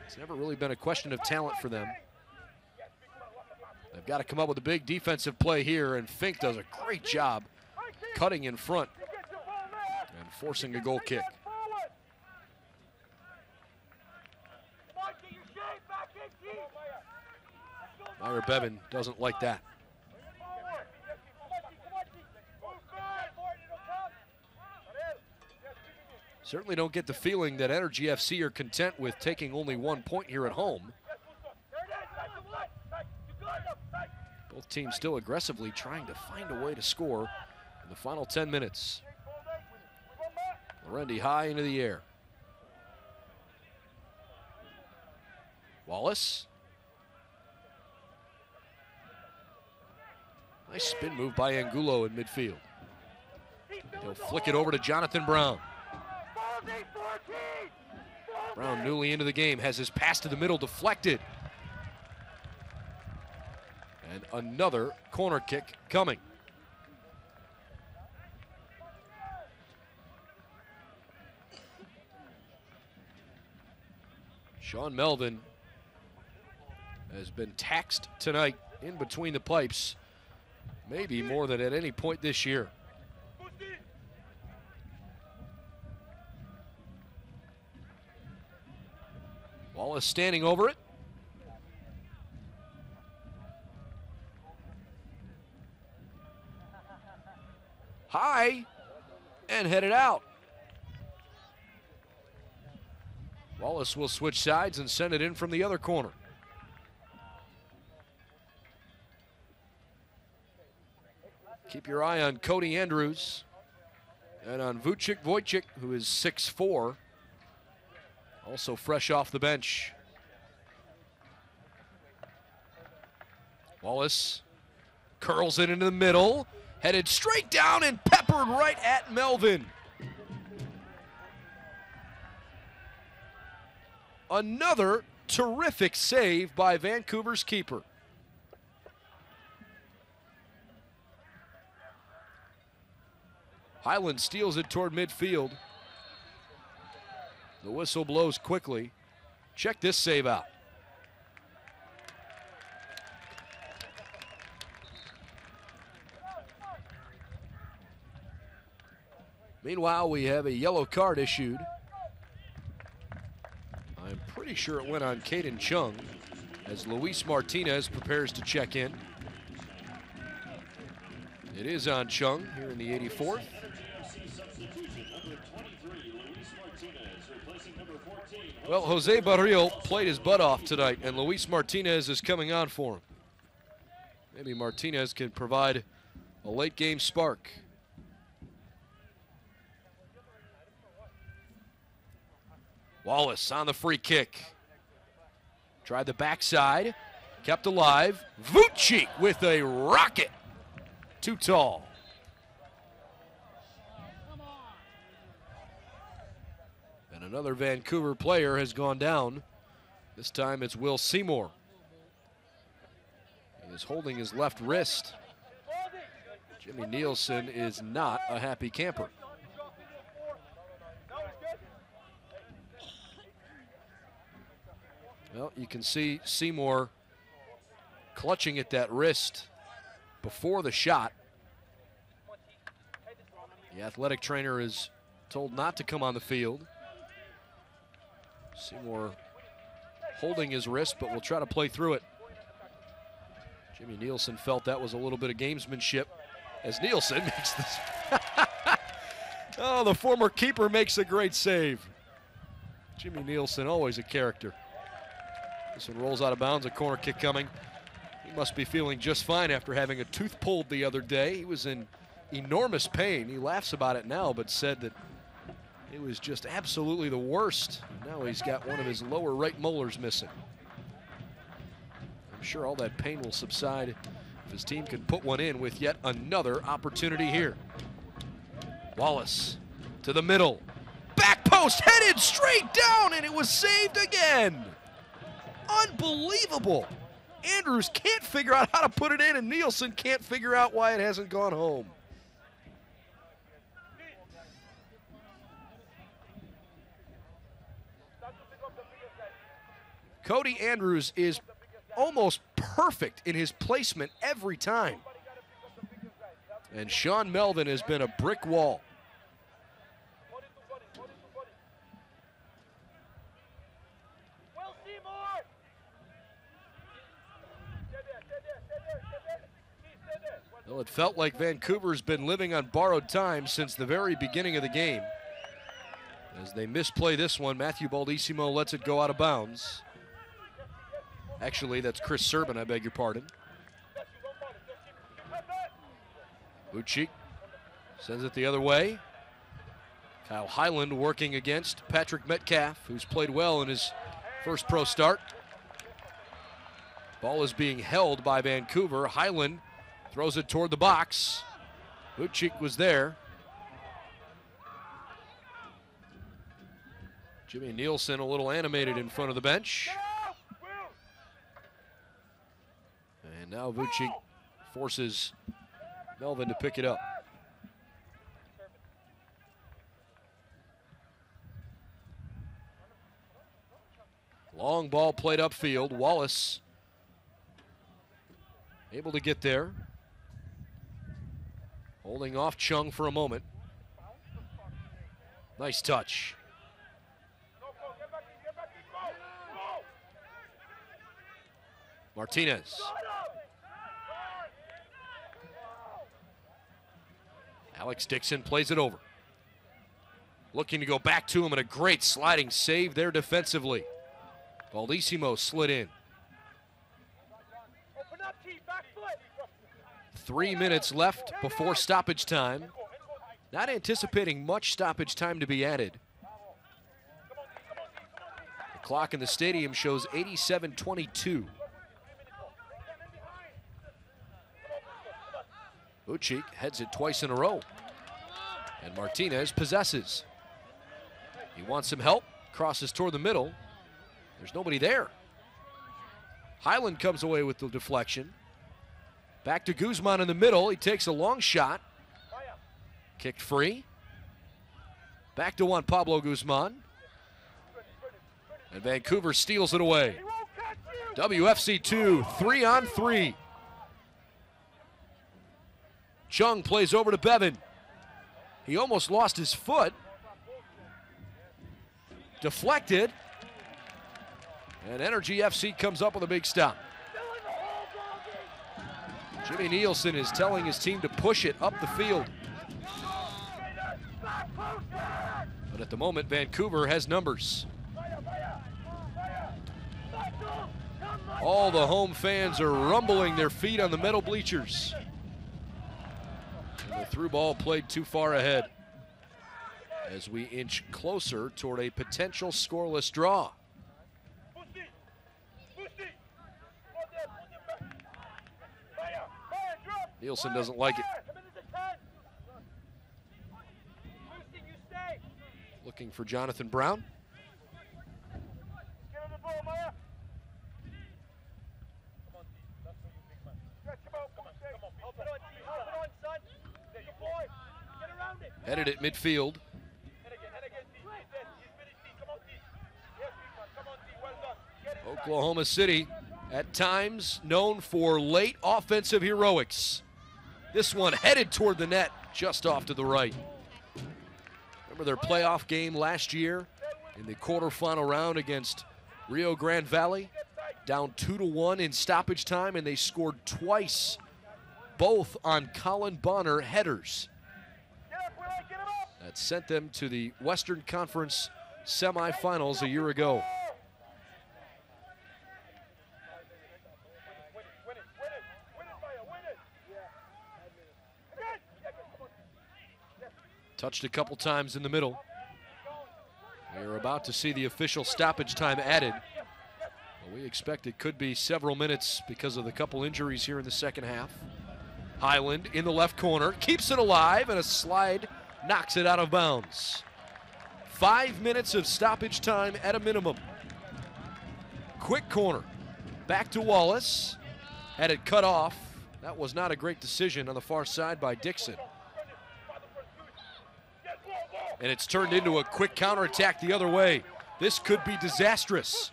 It's never really been a question of talent for them. They've got to come up with a big defensive play here, and Fink does a great job cutting in front and forcing a goal kick. Meyer Bevan doesn't like that. Certainly don't get the feeling that Energy FC are content with taking only 1 point here at home. Both teams still aggressively trying to find a way to score in the final 10 minutes. Lorendi high into the air. Wallace. Nice spin move by Angulo in midfield. He'll flick it over to Jonathan Brown. Brown, newly into the game, has his pass to the middle deflected. And another corner kick coming. Sean Melvin has been taxed tonight in between the pipes, maybe more than at any point this year. Wallace standing over it. High and headed out. Wallace will switch sides and send it in from the other corner. Keep your eye on Cody Andrews and on Vucic Wojcik, who is 6'4", also fresh off the bench. Wallace curls it into the middle, headed straight down and peppered right at Melvin. Another terrific save by Vancouver's keeper. Highland steals it toward midfield. The whistle blows quickly. Check this save out. Meanwhile, we have a yellow card issued. I'm pretty sure it went on Caden Chung as Luis Martinez prepares to check in. It is on Chung here in the 84th. Well, Jose Barril played his butt off tonight, and Luis Martinez is coming on for him. Maybe Martinez can provide a late game spark. Wallace on the free kick. Tried the backside, kept alive. Vucic with a rocket. Too tall. And another Vancouver player has gone down. This time it's Will Seymour. He is holding his left wrist. Jimmy Nielsen is not a happy camper. Well, you can see Seymour clutching at that wrist before the shot. The athletic trainer is told not to come on the field. Seymour holding his wrist, but will try to play through it. Jimmy Nielsen felt that was a little bit of gamesmanship as Nielsen makes this. Oh, the former keeper makes a great save. Jimmy Nielsen, always a character. This one rolls out of bounds, a corner kick coming. He must be feeling just fine after having a tooth pulled the other day. He was in enormous pain. He laughs about it now, but said that it was just absolutely the worst. Now he's got one of his lower right molars missing. I'm sure all that pain will subside if his team can put one in with yet another opportunity here. Wallace to the middle. Back post, headed straight down, and it was saved again. Unbelievable. Andrews can't figure out how to put it in, and Nielsen can't figure out why it hasn't gone home. Cody Andrews is almost perfect in his placement every time. And Sean Melvin has been a brick wall. Well, it felt like Vancouver's been living on borrowed time since the very beginning of the game. As they misplay this one, Matthew Baldissimo lets it go out of bounds. Actually, that's Chris Serban, I beg your pardon. Vucic sends it the other way. Kyle Hyland working against Patrick Metcalf, who's played well in his first pro start. Ball is being held by Vancouver. Hyland throws it toward the box. Vucic was there. Jimmy Nielsen a little animated in front of the bench. And now Vucic forces Melvin to pick it up. Long ball played upfield. Wallace able to get there. Holding off Chung for a moment. Nice touch. Martinez. Alex Dixon plays it over. Looking to go back to him, and a great sliding save there defensively. Baldissimo slid in. 3 minutes left before stoppage time. Not anticipating much stoppage time to be added. The clock in the stadium shows 87:22. Vucic heads it twice in a row. And Martinez possesses. He wants some help, crosses toward the middle. There's nobody there. Hyland comes away with the deflection. Back to Guzman in the middle. He takes a long shot. Kicked free. Back to Juan Pablo Guzman. And Vancouver steals it away. WFC 2, 3-on-3. Chung plays over to Bevan. He almost lost his foot. Deflected. And Energy FC comes up with a big stop. Jimmy Nielsen is telling his team to push it up the field. But at the moment, Vancouver has numbers. All the home fans are rumbling their feet on the metal bleachers. And the through ball played too far ahead as we inch closer toward a potential scoreless draw. Nielsen doesn't like it. Looking for Jonathan Brown. Headed at midfield. Oklahoma City, at times known for late offensive heroics. This one headed toward the net, just off to the right. Remember their playoff game last year in the quarterfinal round against Rio Grande Valley? Down 2-1 in stoppage time, and they scored twice, both on Colin Bonner headers. That sent them to the Western Conference semifinals a year ago. Touched a couple times in the middle. We're about to see the official stoppage time added. Well, we expect it could be several minutes because of the couple injuries here in the second half. Highland in the left corner, keeps it alive, and a slide knocks it out of bounds. 5 minutes of stoppage time at a minimum. Quick corner, back to Wallace. Had it cut off. That was not a great decision on the far side by Dixon. And it's turned into a quick counterattack the other way. This could be disastrous.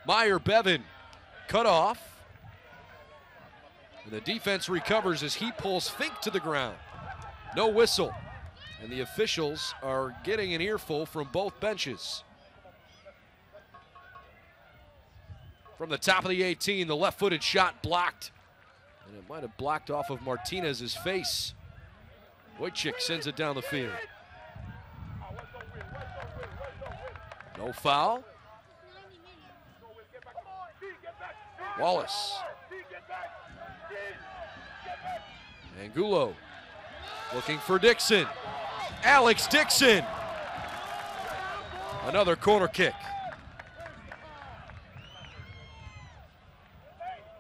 Meyer Bevan cut off. And the defense recovers as he pulls Fink to the ground. No whistle. And the officials are getting an earful from both benches. From the top of the 18, the left-footed shot blocked. And it might have blocked off of Martinez's face. Wojcik sends it down the field. No foul. Wallace. Angulo looking for Dixon. Alex Dixon. Another corner kick.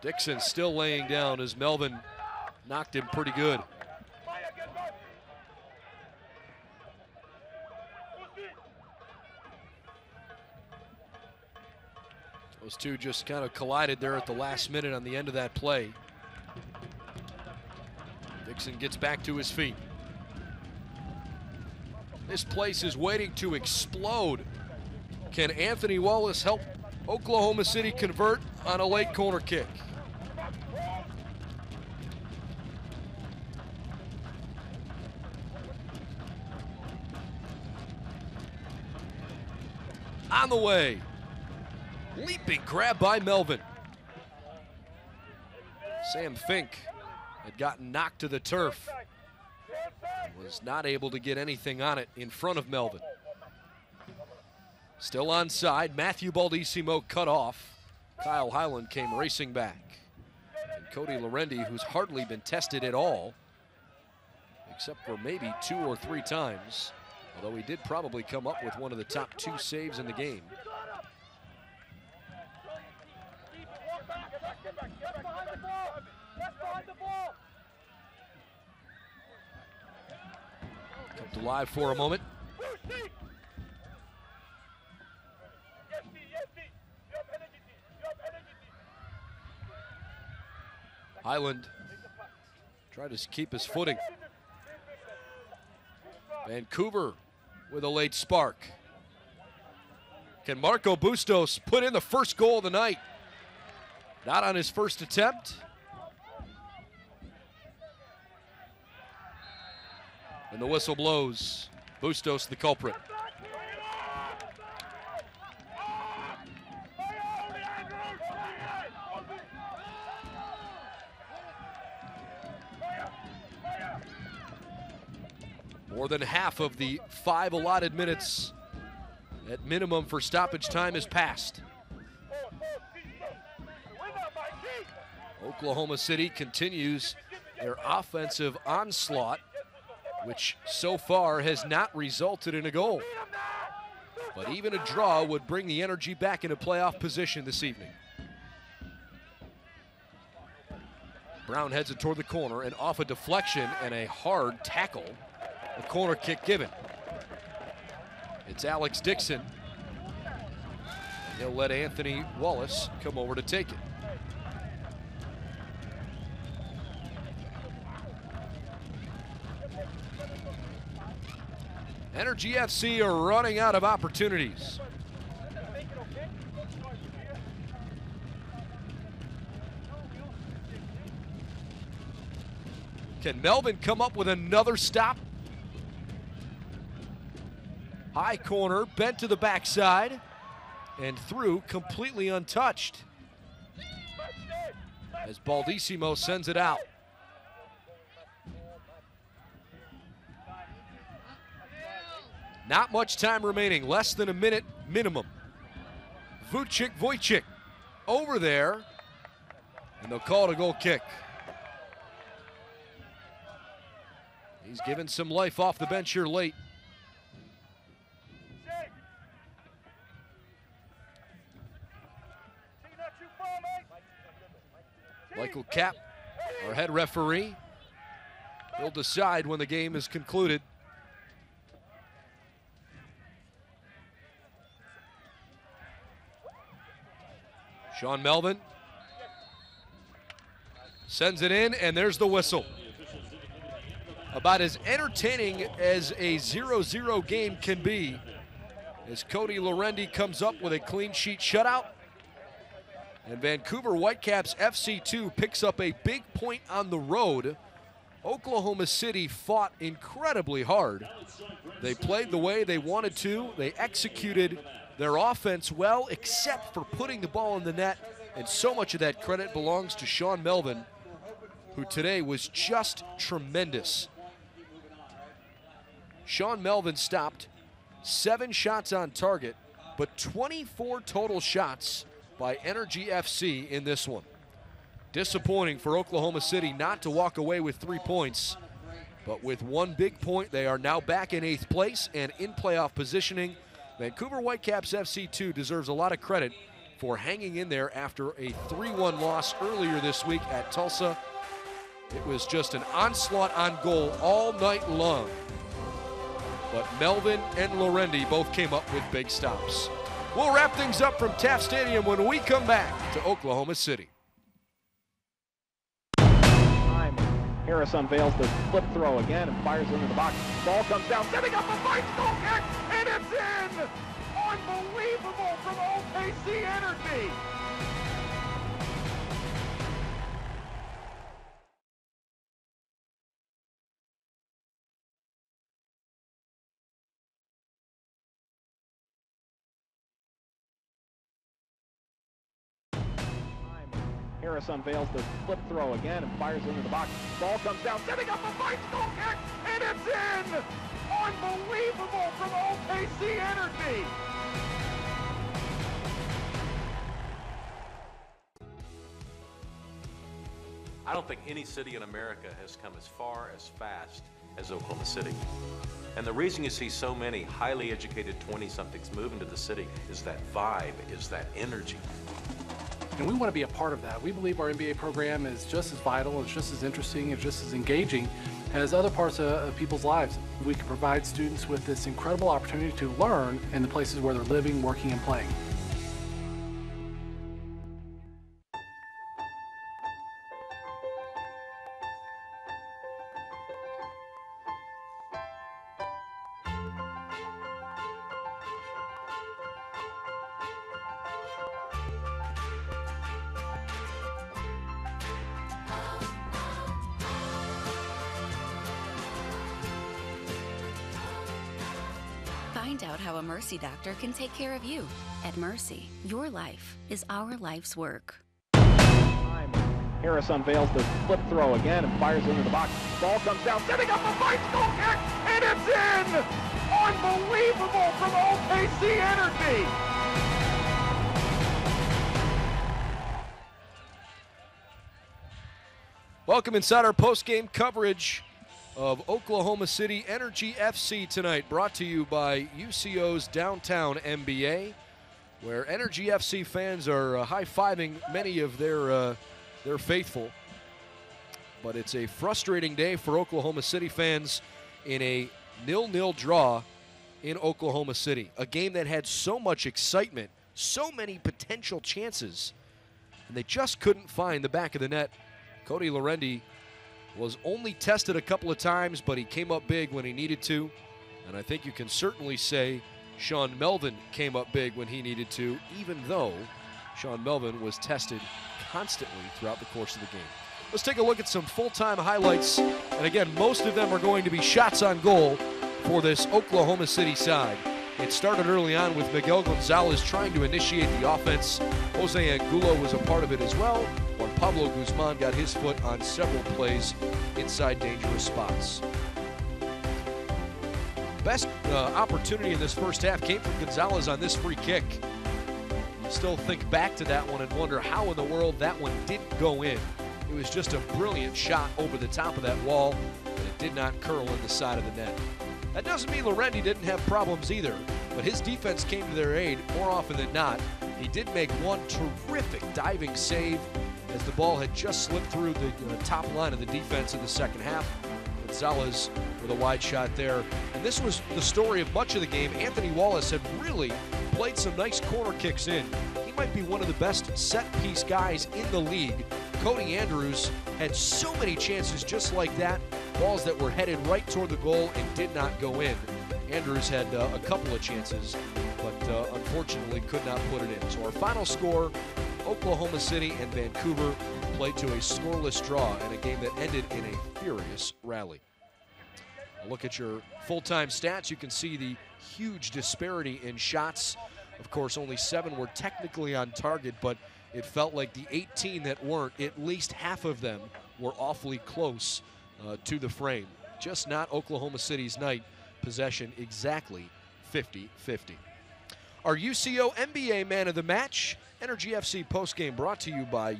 Dixon still laying down as Melvin knocked him pretty good. Those two just kind of collided there at the last minute on the end of that play. Dixon gets back to his feet. This place is waiting to explode. Can Anthony Wallace help Oklahoma City convert on a late corner kick? On the way. Leaping grab by Melvin. Sam Fink had gotten knocked to the turf. Was not able to get anything on it in front of Melvin. Still onside. Matthew Baldissimo cut off. Kyle Highland came racing back. And Cody Lorendi, who's hardly been tested at all, except for maybe 2 or 3 times, although he did probably come up with one of the top 2 saves in the game. Come to live for a moment. Highland tried to keep his footing. Vancouver with a late spark. Can Marco Bustos put in the first goal of the night? Not on his first attempt. And the whistle blows. Bustos the culprit. More than half of the 5 allotted minutes at minimum for stoppage time is passed. Oklahoma City continues their offensive onslaught, which so far has not resulted in a goal. But even a draw would bring the Energy back into playoff position this evening. Brown heads it toward the corner, and off a deflection and a hard tackle, a corner kick given. It's Alex Dixon. He'll let Anthony Wallace come over to take it. Energy FC are running out of opportunities. Can Melvin come up with another stop? High corner, bent to the backside, and through completely untouched. As Baldissimo sends it out. Not much time remaining, less than a minute minimum. Wojcik over there, and they'll call it a goal kick. He's given some life off the bench here late. Michael Kapp, our head referee, will decide when the game is concluded. Sean Melvin sends it in, and there's the whistle. About as entertaining as a 0-0 game can be, as Cody Lorendi comes up with a clean sheet shutout. And Vancouver Whitecaps FC 2 picks up a big point on the road. Oklahoma City fought incredibly hard. They played the way they wanted to. They executed their offense well, except for putting the ball in the net. And so much of that credit belongs to Sean Melvin, who today was just tremendous. Sean Melvin stopped 7 shots on target, but 24 total shots by Energy FC in this one. Disappointing for Oklahoma City not to walk away with 3 points, but with one big point, they are now back in 8th place and in playoff positioning. Vancouver Whitecaps FC 2 deserves a lot of credit for hanging in there after a 3-1 loss earlier this week at Tulsa. It was just an onslaught on goal all night long. But Melvin and Lorendi both came up with big stops. We'll wrap things up from Taft Stadium when we come back to Oklahoma City. Harris unveils the flip throw again and fires into the box. Ball comes down, setting up a Vice goal kick, and it's in! Unbelievable from OKC Energy! Harris unveils the flip throw again and fires into the box. Ball comes down, setting up a Vice goal kick, and it's in! Unbelievable from OKC Energy! I don't think any city in America has come as far as fast as Oklahoma City. And the reason you see so many highly educated 20-somethings move into the city is that vibe, is that energy. And we want to be a part of that. We believe our MBA program is just as vital, it's just as interesting, it's just as engaging as other parts of people's lives. We can provide students with this incredible opportunity to learn in the places where they're living, working, and playing. Find out how a Mercy doctor can take care of you. At Mercy, your life is our life's work. Harris unveils the flip throw again and fires into the box. Ball comes down, setting up a Vice goal kick, and it's in! Unbelievable from OKC Energy! Welcome inside our post-game coverage of Oklahoma City Energy FC tonight, brought to you by UCO's Downtown NBA, where Energy FC fans are high-fiving many of their faithful. But it's a frustrating day for Oklahoma City fans in a 0-0 draw in Oklahoma City. A game that had so much excitement, so many potential chances, and they just couldn't find the back of the net. Cody Lorendi was only tested a couple of times, but he came up big when he needed to. And I think you can certainly say Sean Melvin came up big when he needed to, even though Sean Melvin was tested constantly throughout the course of the game. Let's take a look at some full-time highlights. And again, most of them are going to be shots on goal for this Oklahoma City side. It started early on with Miguel Gonzalez trying to initiate the offense. Jose Angulo was a part of it as well, while Pablo Guzman got his foot on several plays inside dangerous spots. Best opportunity in this first half came from Gonzalez on this free kick. You still think back to that one and wonder how in the world that one didn't go in. It was just a brilliant shot over the top of that wall, but it did not curl in the side of the net. That doesn't mean Lorendi didn't have problems either, but his defense came to their aid more often than not. He did make one terrific diving save as the ball had just slipped through the top line of the defense in the second half. Gonzalez with a wide shot there. And this was the story of much of the game. Anthony Wallace had really played some nice corner kicks in. He might be one of the best set-piece guys in the league. Cody Andrews had so many chances just like that, balls that were headed right toward the goal and did not go in. Andrews had a couple of chances, but unfortunately could not put it in. So our final score, Oklahoma City and Vancouver played to a scoreless draw in a game that ended in a furious rally. A look at your full-time stats, you can see the huge disparity in shots. Of course, only 7 were technically on target, but it felt like the 18 that weren't, at least half of them were awfully close to the frame. Just not Oklahoma City's night. Possession exactly 50-50. Our UCO NBA Man of the Match, Energy FC postgame brought to you by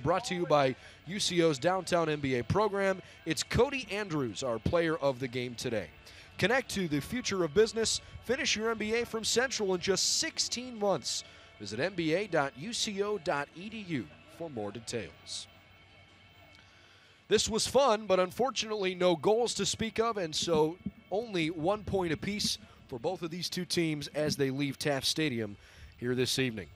brought to you by UCO's Downtown NBA program. It's Cody Andrews, our player of the game today. Connect to the future of business. Finish your MBA from Central in just 16 months. Visit mba.uco.edu for more details. This was fun, but unfortunately no goals to speak of, and so only 1 point apiece for both of these two teams as they leave Taft Stadium here this evening.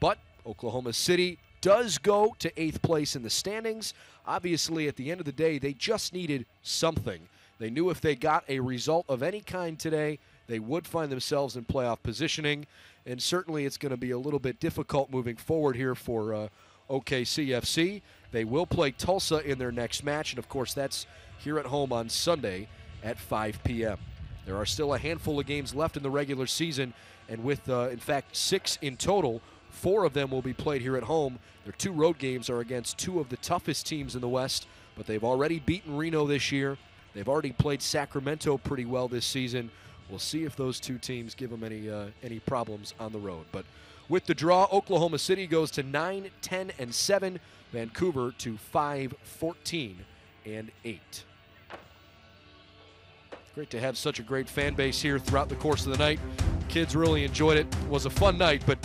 But Oklahoma City does go to 8th place in the standings. Obviously, at the end of the day, they just needed something. They knew if they got a result of any kind today, they would find themselves in playoff positioning, and certainly it's going to be a little bit difficult moving forward here for OKC FC. They will play Tulsa in their next match, and of course that's here at home on Sunday at 5 p.m. There are still a handful of games left in the regular season, and with, in fact, 6 in total, 4 of them will be played here at home. Their 2 road games are against 2 of the toughest teams in the West, but they've already beaten Reno this year. They've already played Sacramento pretty well this season. We'll see if those 2 teams give them any problems on the road. But with the draw, Oklahoma City goes to 9-10-7, Vancouver to 5-14-8. Great to have such a great fan base here throughout the course of the night. Kids really enjoyed it. It was a fun night, but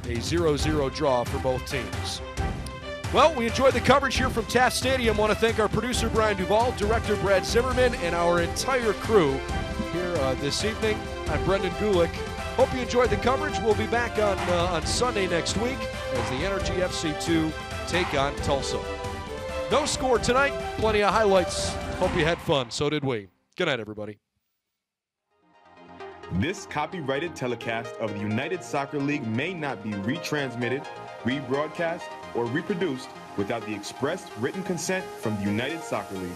a 0-0 draw for both teams. Well, we enjoyed the coverage here from Taft Stadium. I want to thank our producer, Brian Duvall, director, Brad Zimmerman, and our entire crew here this evening. I'm Brendan Gulick. Hope you enjoyed the coverage. We'll be back on Sunday next week as the Energy FC 2 take on Tulsa. No score tonight, plenty of highlights. Hope you had fun. So did we. Good night, everybody. This copyrighted telecast of the United Soccer League may not be retransmitted, rebroadcast, or reproduced without the express written consent from the United Soccer League.